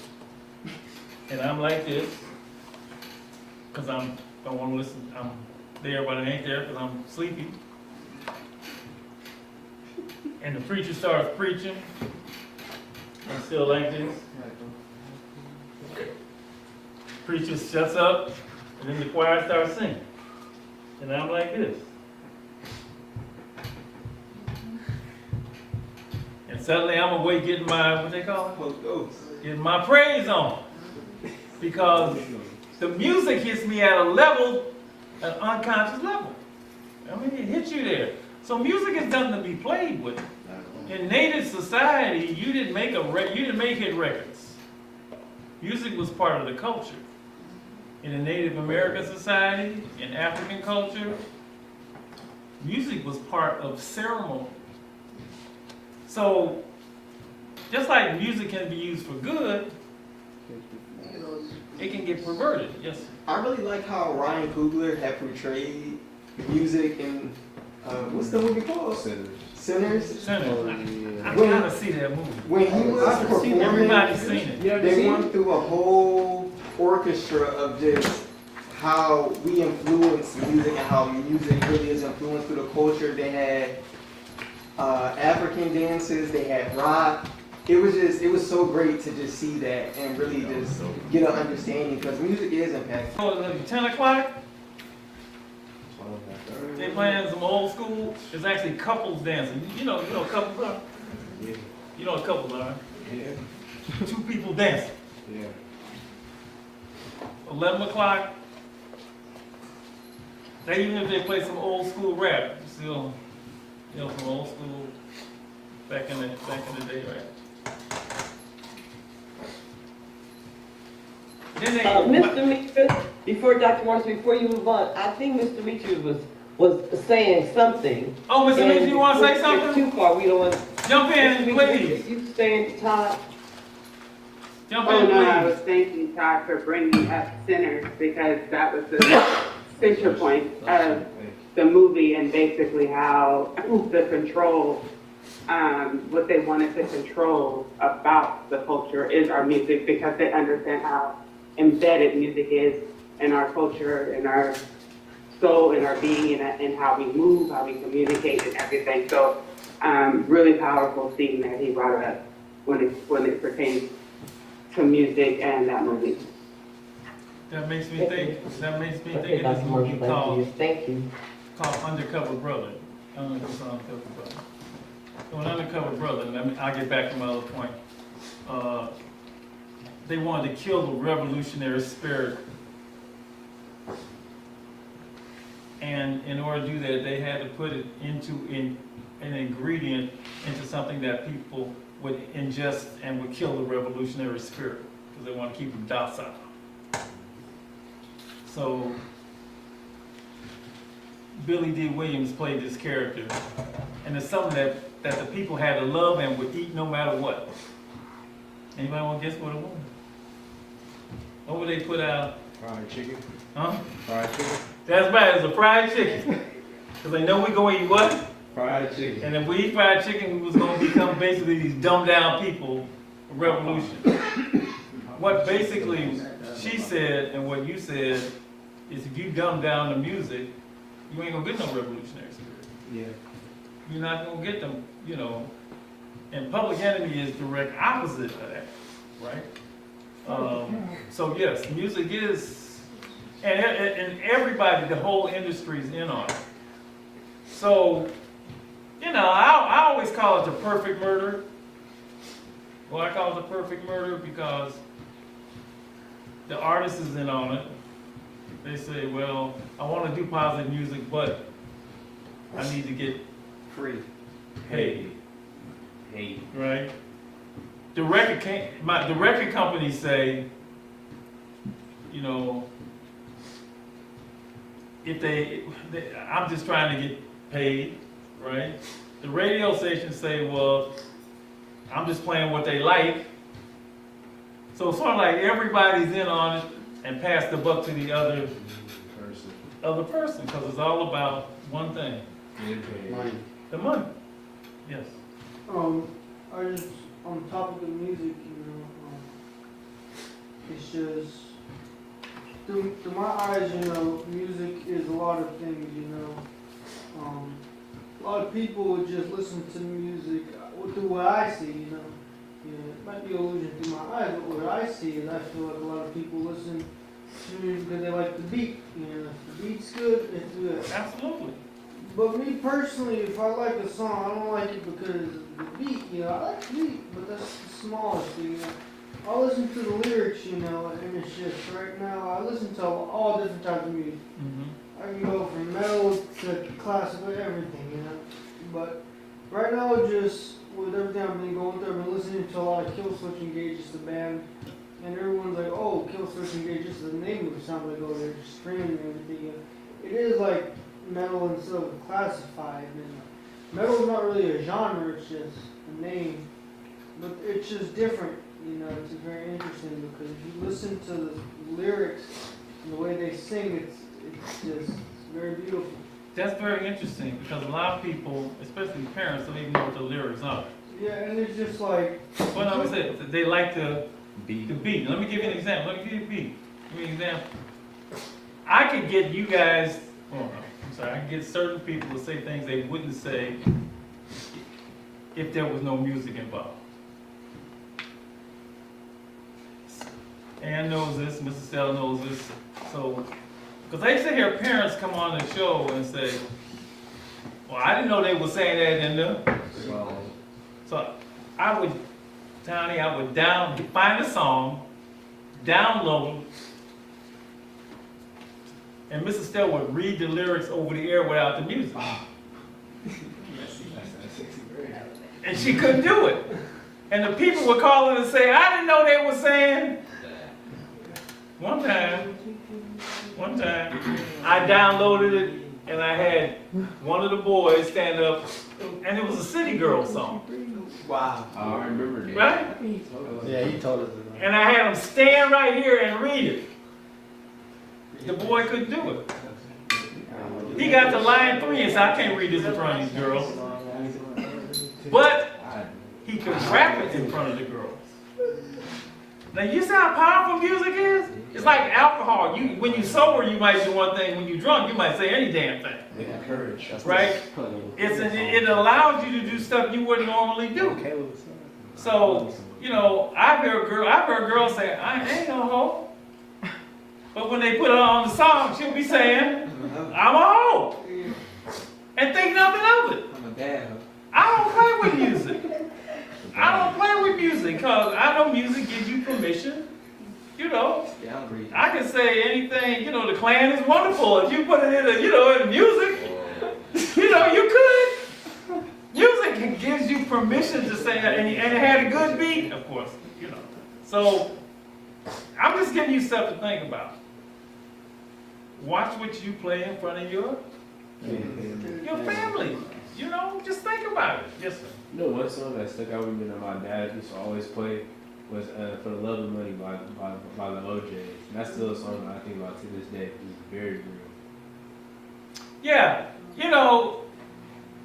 and I'm like this, because I don't want to listen. I'm there, but I ain't there because I'm sleepy. And the preacher starts preaching. I'm still like this. Preacher shuts up, and then the choir starts singing. And I'm like this. And suddenly I'm awake getting my, what they call it? Getting my praise on. Because the music hits me at a level, an unconscious level. I mean, it hits you there. So music is nothing to be played with. In Native society, you didn't make hit records. Music was part of the culture. In a Native American society, in African culture, music was part of ceremony. So, just like music can be used for good, it can get perverted. Yes. I really like how Ryan Coogler had portrayed music in what's the movie called? Sinners. I gotta see that movie. When he was performing, everybody's seen it. They went through a whole orchestra of just how we influence music and how music really is influenced through the culture. They had African dances, they had rock. It was so great to just see that and really just get an understanding, because music is impactful. 10 o'clock, they playing some old school. There's actually couples dancing. You know what couples are? Yeah. You know what couples are? Yeah. Two people dancing. Yeah. 11 o'clock, even if they play some old school rap, still you know, from old school, back in the day, right? Then they, Mr. Demetrius, before Dr. Morris, before you move on, I think Mr. Demetrius was saying something. Oh, Mr. Demetrius, you want to say something? Too far, we don't want to. Jump in, please. You staying, Todd? Jump Oh, in, no, I please. was thanking Todd for bringing up Sinners because that was the center point of the movie and basically how the control, what they wanted to control about the culture is our music because they understand how embedded music is in our culture, in our soul, in our being, and how we move, how we communicate and everything. So really powerful scene that he brought up when it pertains to music and that movie. That makes me think of this movie called Undercover Brother. I don't know if it's Undercover Brother. So an Undercover Brother, and I'll get back to my other point. They wanted to kill the revolutionary spirit. And in order to do that, they had to put it into an ingredient into something that people would ingest and would kill the revolutionary spirit because they want to keep them docile. So Billy D. Williams played this character, and it's something that the people had to love and would eat no matter what. Anybody want to guess what it was? What would they put out? Fried chicken. Huh? Fried chicken. That's right, it's a fried chicken. Because they know we gonna eat what? Fried chicken. And if we eat fried chicken, we was gonna become basically these dumbed down people of revolution. What basically she said and what you said is if you dumb down the music, you ain't gonna get no revolutionary spirit. Yeah. You're not gonna get them, you know. And Public Enemy is direct opposite of that, right? So yes, music is, and everybody, the whole industry is in on it. So, you know, I always call it the perfect murder. Well, I call it the perfect murder because the artist is in on it. They say, well, I want to do positive music, but I need to get free paid. Hey. Right? The record companies say, you know, if I'm just trying to get paid, right? The radio stations say, well, I'm just playing what they like. So it's sort of like everybody's in on it and pass the buck to the other person, because it's all about one thing. Money. The money. Yes. I just, on the topic of music, it's just, through my eyes, music is a lot of things, a lot of people would just listen to music through what I see, it might be an illusion through my eyes, but what I see is I feel like a lot of people listen to music because they like the beat, if the beat's good, it's good. Absolutely. But me personally, if I like a song, I don't like it because of the beat, I like the beat, but that's the smallest thing, I listen to the lyrics, and it's just, right now, I listen to all different types of music. Mm-hmm. I can go from metal to classical, everything, But right now, just with everything I've been going through, I've been listening to a lot of Killswitch Engage, just the band, and everyone's like, oh, Killswitch Engage, just the name of it sounds like, oh, they're just screaming and everything. It is like metal instead of classified. And metal is not really a genre, it's just a name. But it's just different, it's very interesting because if you listen to the lyrics and the way they sing, it's very beautiful. That's very interesting because a lot of people, especially parents, don't even know what the lyrics are. Yeah, and it's just like... Well, I would say they like the beat. Let me give you an example. Let me give you a beat. Give me an example. I could get you guys, I could get certain people to say things they wouldn't say if there was no music involved. Ann knows this, Mrs. Stella knows this. So, because I used to hear parents come on the show and say, well, I didn't know they were saying that in there. So I would find a song, download, and Mrs. Stella would read the lyrics over the air without the music. and she couldn't do it. And the people would call her and say, I didn't know they were saying. One time, I downloaded it and I had one of the boys stand up, and it was a City Girl song. Wow. I remember that. Right? Yeah, he told us. And I had him stand right here and read it. The boy couldn't do it. He got to line 3 and said, I can't read this in front of these girls. But he could rap it in front of the girls. Now you see how powerful music is? It's like alcohol. When you sober, you might do one thing. When you're drunk, you might say any damn thing. Right? It allows you to do stuff you wouldn't normally do. So, you know, I've heard girls say, I ain't no hoe. But when they put her on the song, she'll be saying, I'm a hoe. And think nothing of it. I'm a bad hoe. I don't play with music. I don't play with music because I know music gives you permission. You know, I can say anything. You know, the Klan is wonderful. If you put it in, in music, you know, you could. Music gives you permission to say, and it had a good beat, of course. You know, so I'm just giving you stuff to think about. Watch what you play in front of your family. You know, just think about it. Yes, sir. You know, one song that stuck out with me that my dad used to always play was For the Love of Money by the OJs. And that's still a song that I think about to this day. It's very real. Yeah, you know,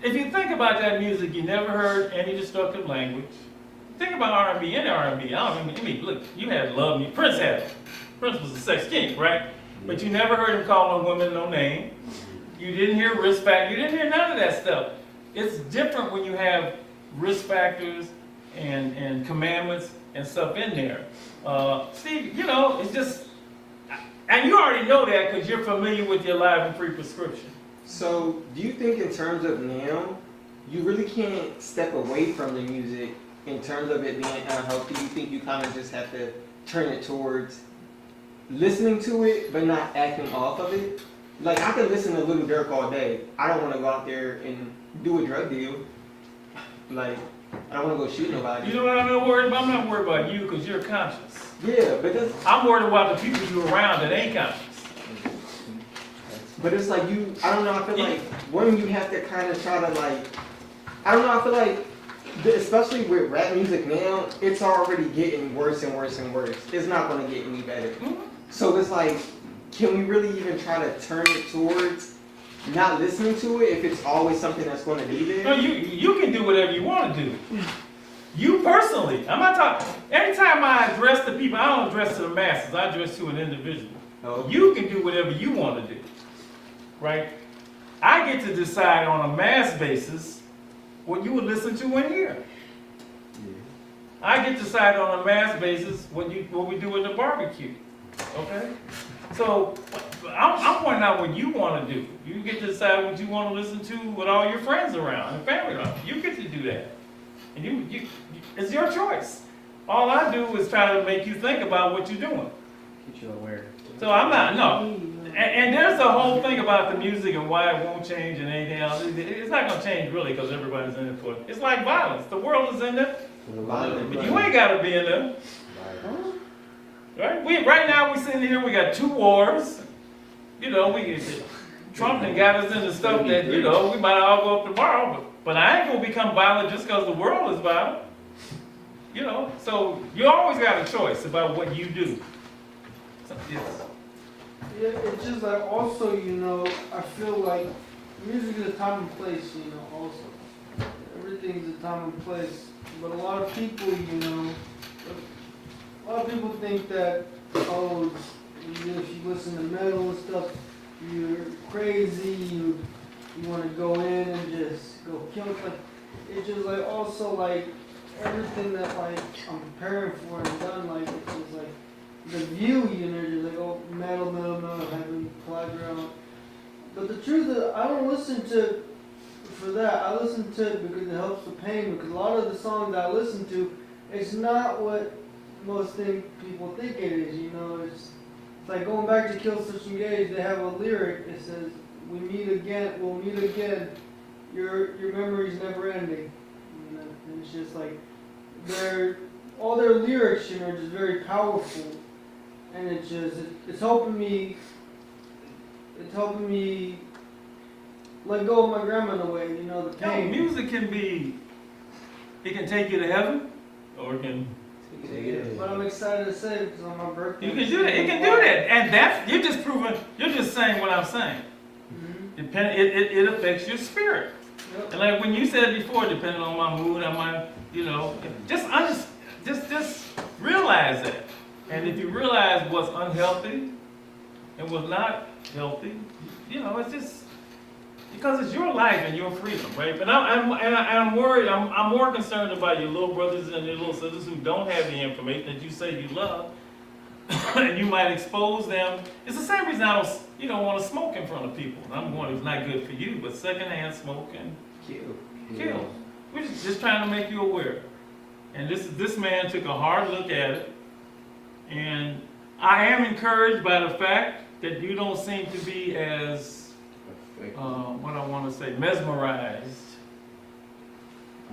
if you think about that music, you never heard any destructive language. Think about R&B, any R&B. I mean, look, you had Love Me. Prince had it. Prince was a sex king, right? But you never heard him call no women no name. You didn't hear risk factor. You didn't hear none of that stuff. It's different when you have risk factors and commandments and stuff in there. Steve, you know, it's just, and you already know that because you're familiar with your live and free prescription. So, do you think in terms of now, you really can't step away from the music in terms of it being unhealthy? You think you kind of just have to turn it towards listening to it, but not acting off of it? Like, I can listen to Little Dirk all day. I don't want to go out there and do a drug deal. Like, I don't want to go shoot nobody. You know what I'm not worried about? I'm not worried about you because you're conscious. Yeah, but that's... I'm worried about the people you're around that ain't conscious. But it's like I don't know, I feel like when you have to kind of try to like, I don't know, I feel like, especially with rap music now, it's already getting worse and worse and worse. It's not going to get any better. Mm-hmm. So it's like, can we really even try to turn it towards not listening to it if it's always something that's going to be there? No, you can do whatever you want to do. You personally, I'm not talking, anytime I address the people, I don't address to the masses, I address to an individual. Oh. You can do whatever you want to do, right? I get to decide on a mass basis what you would listen to and hear. Yeah. I get to decide on a mass basis what we do at the barbecue, okay? So I'm pointing out what you want to do. You get to decide what you want to listen to with all your friends around and family around. You get to do that. And you it's your choice. All I do is try to make you think about what you're doing. Keep you aware. So I'm not, no. And there's a whole thing about the music and why it won't change and anything else. It's not going to change really because everybody's in it for it. It's like violence. The world is in it. But you ain't got to be in it. Right? Right now we're sitting here, we got 2 wars. You know, Trump done got us into stuff that, you know, we might all go up tomorrow. But I ain't going to become violent just because the world is violent. You know, so you always got a choice about what you do. So, yes. Yeah, it's just like also, you know, I feel like music is a time and place, you know, also. Everything's a time and place. But a lot of people, you know, a lot of people think that, oh, if you listen to metal and stuff, you're crazy, you want to go in and just go kill it. Like, it's just like also like everything that like I'm preparing for and done, like it's just like the view, you know, just like, oh, metal, heavy, playground. But the truth is, I don't listen to for that. I listen to it because it helps the pain. Because a lot of the songs I listen to, it's not what most people think it is. You know, it's like going back to Killswitch Engage. They have a lyric that says, "We meet again. We'll meet again. Your memory's never ending." You know? and it's just like all their lyrics, you know, are just very powerful, and it's helping me let go of my grandma in a way, you know, the pain. Music can take you to heaven, or it can. But I'm excited to say it because on my birthday. You can do that. It can do that, and you're just proving. You're just saying what I'm saying. It affects your spirit. Yep. And like when you said before, depending on my mood, I might, you know, just realize that. And if you realize what's unhealthy and what's not healthy, you know, it's just because it's your life and your freedom, right? But I'm worried. I'm more concerned about your little brothers and your little sisters who don't have the information that you say you love, and you might expose them. It's the same reason I don't want to smoke in front of people. I'm going, it's not good for you, but secondhand smoke can kill. We're just trying to make you aware. And this man took a hard look at it, and I am encouraged by the fact that you don't seem to be as mesmerized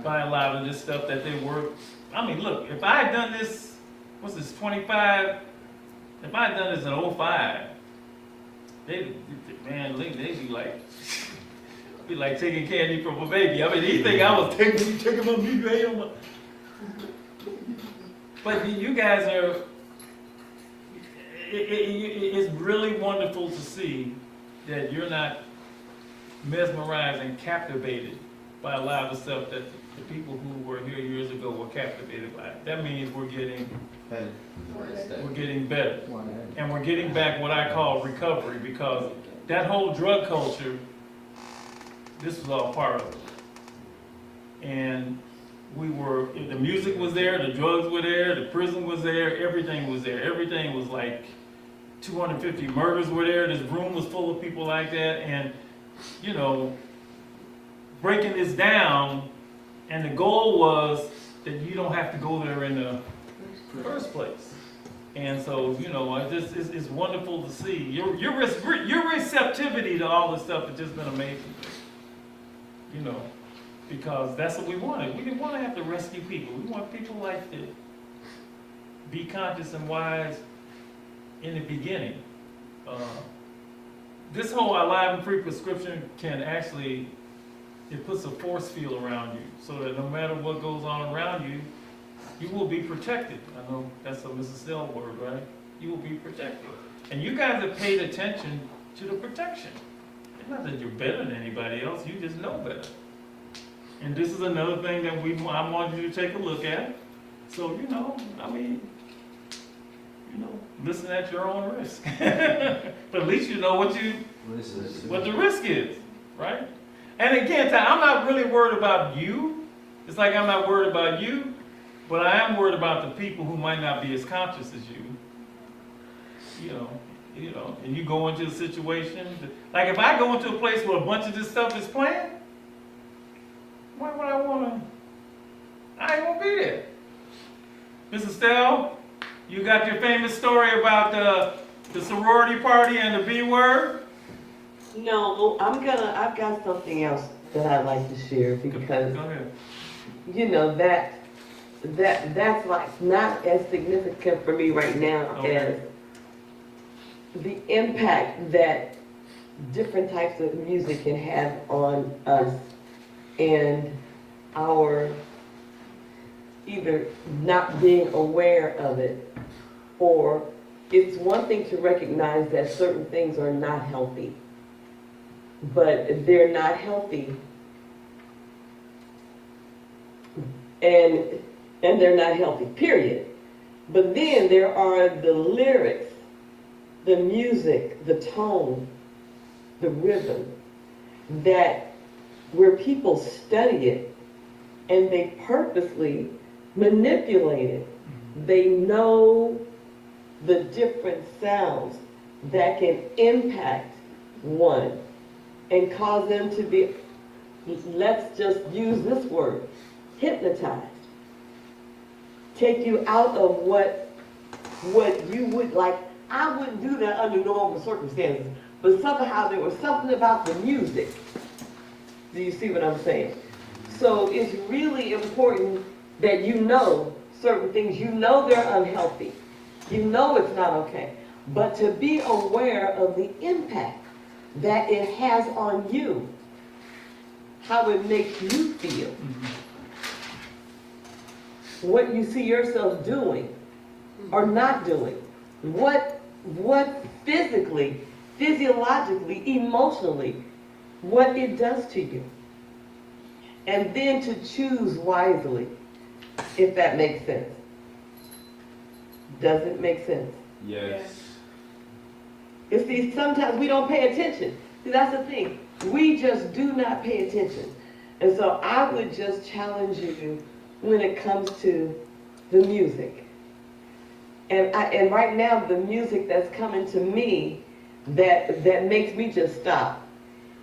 by a lot of this stuff that they work. I mean, look, if I had done this, what's this, 25? If I had done this in 05, they'd be like taking candy from a baby. I mean, you think I was taking from you? But you guys are, it's really wonderful to see that you're not mesmerized and captivated by a lot of the stuff that the people who were here years ago were captivated by. That means we're getting better. We're getting better. And we're getting back what I call recovery, because that whole drug culture, this was all part of it. And the music was there, the drugs were there, the prison was there, everything was there. Everything was like 250 murders were there. This room was full of people like that. And, you know, breaking this down, and the goal was that you don't have to go there in the first place. And so, you know, it's wonderful to see. Your receptivity to all this stuff has just been amazing. You know, because that's what we wanted. We didn't want to have to rescue people. We want people like to be conscious and wise in the beginning. This whole Alive and Free prescription can actually, it puts a force field around you so that no matter what goes on around you, you will be protected. I know that's a Mrs. Stell word, right? You will be protected. And you guys have paid attention to the protection. It's not that you're better than anybody else, you just know better. And this is another thing that I want you to take a look at. So, you know, I mean, you know, listen at your own risk. But at least you know what the risk is, right? And again, I'm not really worried about you. It's like I'm not worried about you, but I am worried about the people who might not be as conscious as you. You know, and you go into a situation, like if I go into a place where a bunch of this stuff is planned, why would I want to? I ain't gonna be there. Mrs. Stell, you got your famous story about the sorority party and the B word? No, I've got something else that I'd like to share, because Go ahead. you know that's like not as significant for me right now as the impact that different types of music can have on us and our either not being aware of it, or it's one thing to recognize that certain things are not healthy, but they're not healthy, and they're not healthy, period. But then there are the lyrics, the music, the tone, the rhythm, that where people study it and they purposely manipulate it. They know the different sounds that can impact one and cause them to be, let's just use this word, hypnotized. Take you out of what you would like. I wouldn't do that under normal circumstances, but somehow there was something about the music. Do you see what I'm saying? So it's really important that you know certain things. You know they're unhealthy. You know it's not okay. But to be aware of the impact that it has on you, how it makes you feel, what you see yourself doing or not doing, what physically, physiologically, emotionally, what it does to you. And then to choose wisely, if that makes sense. Does it make sense? Yes. You see, sometimes we don't pay attention. See, that's the thing. We just do not pay attention. And so I would just challenge you when it comes to the music. And right now, the music that's coming to me that makes me just stop,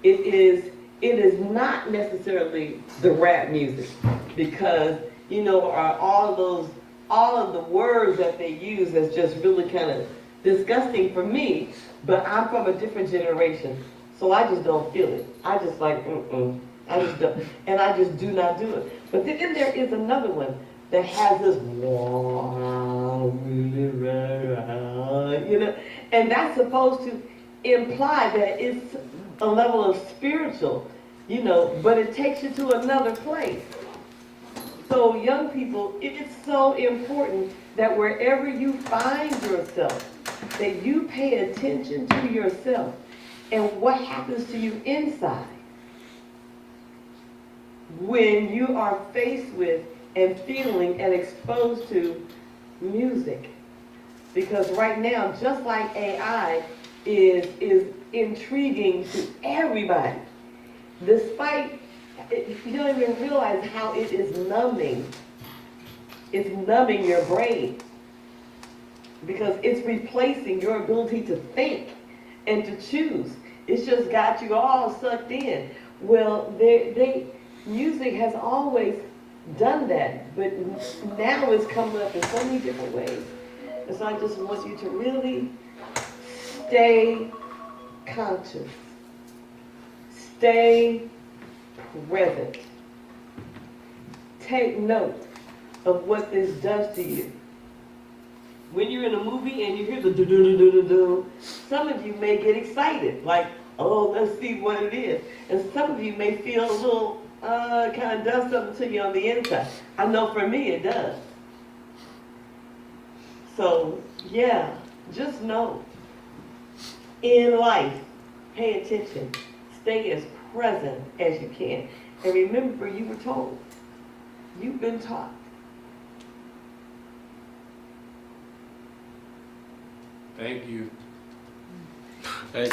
it is not necessarily the rap music, because, you know, all of the words that they use is just really kind of disgusting for me, but I'm from a different generation, so I just don't feel it. I just like, I just don't, and I just do not do it. But then there is another one that has this, you know, and that's supposed to imply that it's a level of spiritual, you know, but it takes you to another place. So young people, it is so important that wherever you find yourself, that you pay attention to yourself and what happens to you inside when you are faced with and feeling and exposed to music. Because right now, just like AI is intriguing to everybody, despite, you don't even realize how it is numbing. It's numbing your brain, because it's replacing your ability to think and to choose. It's just got you all sucked in. Well, music has always done that, but now it's coming up in so many different ways. And so I just want you to really stay conscious. Stay present. Take note of what this does to you. When you're in a movie and you hear the do-do-do-do-do-do, some of you may get excited, like, oh, let's see what it is. And some of you may feel a little, kind of does something to you on the inside. I know for me it does. So, yeah, just know, in life, pay attention. Stay as present as you can. And remember, you were told. You've been taught. Thank you. Hey.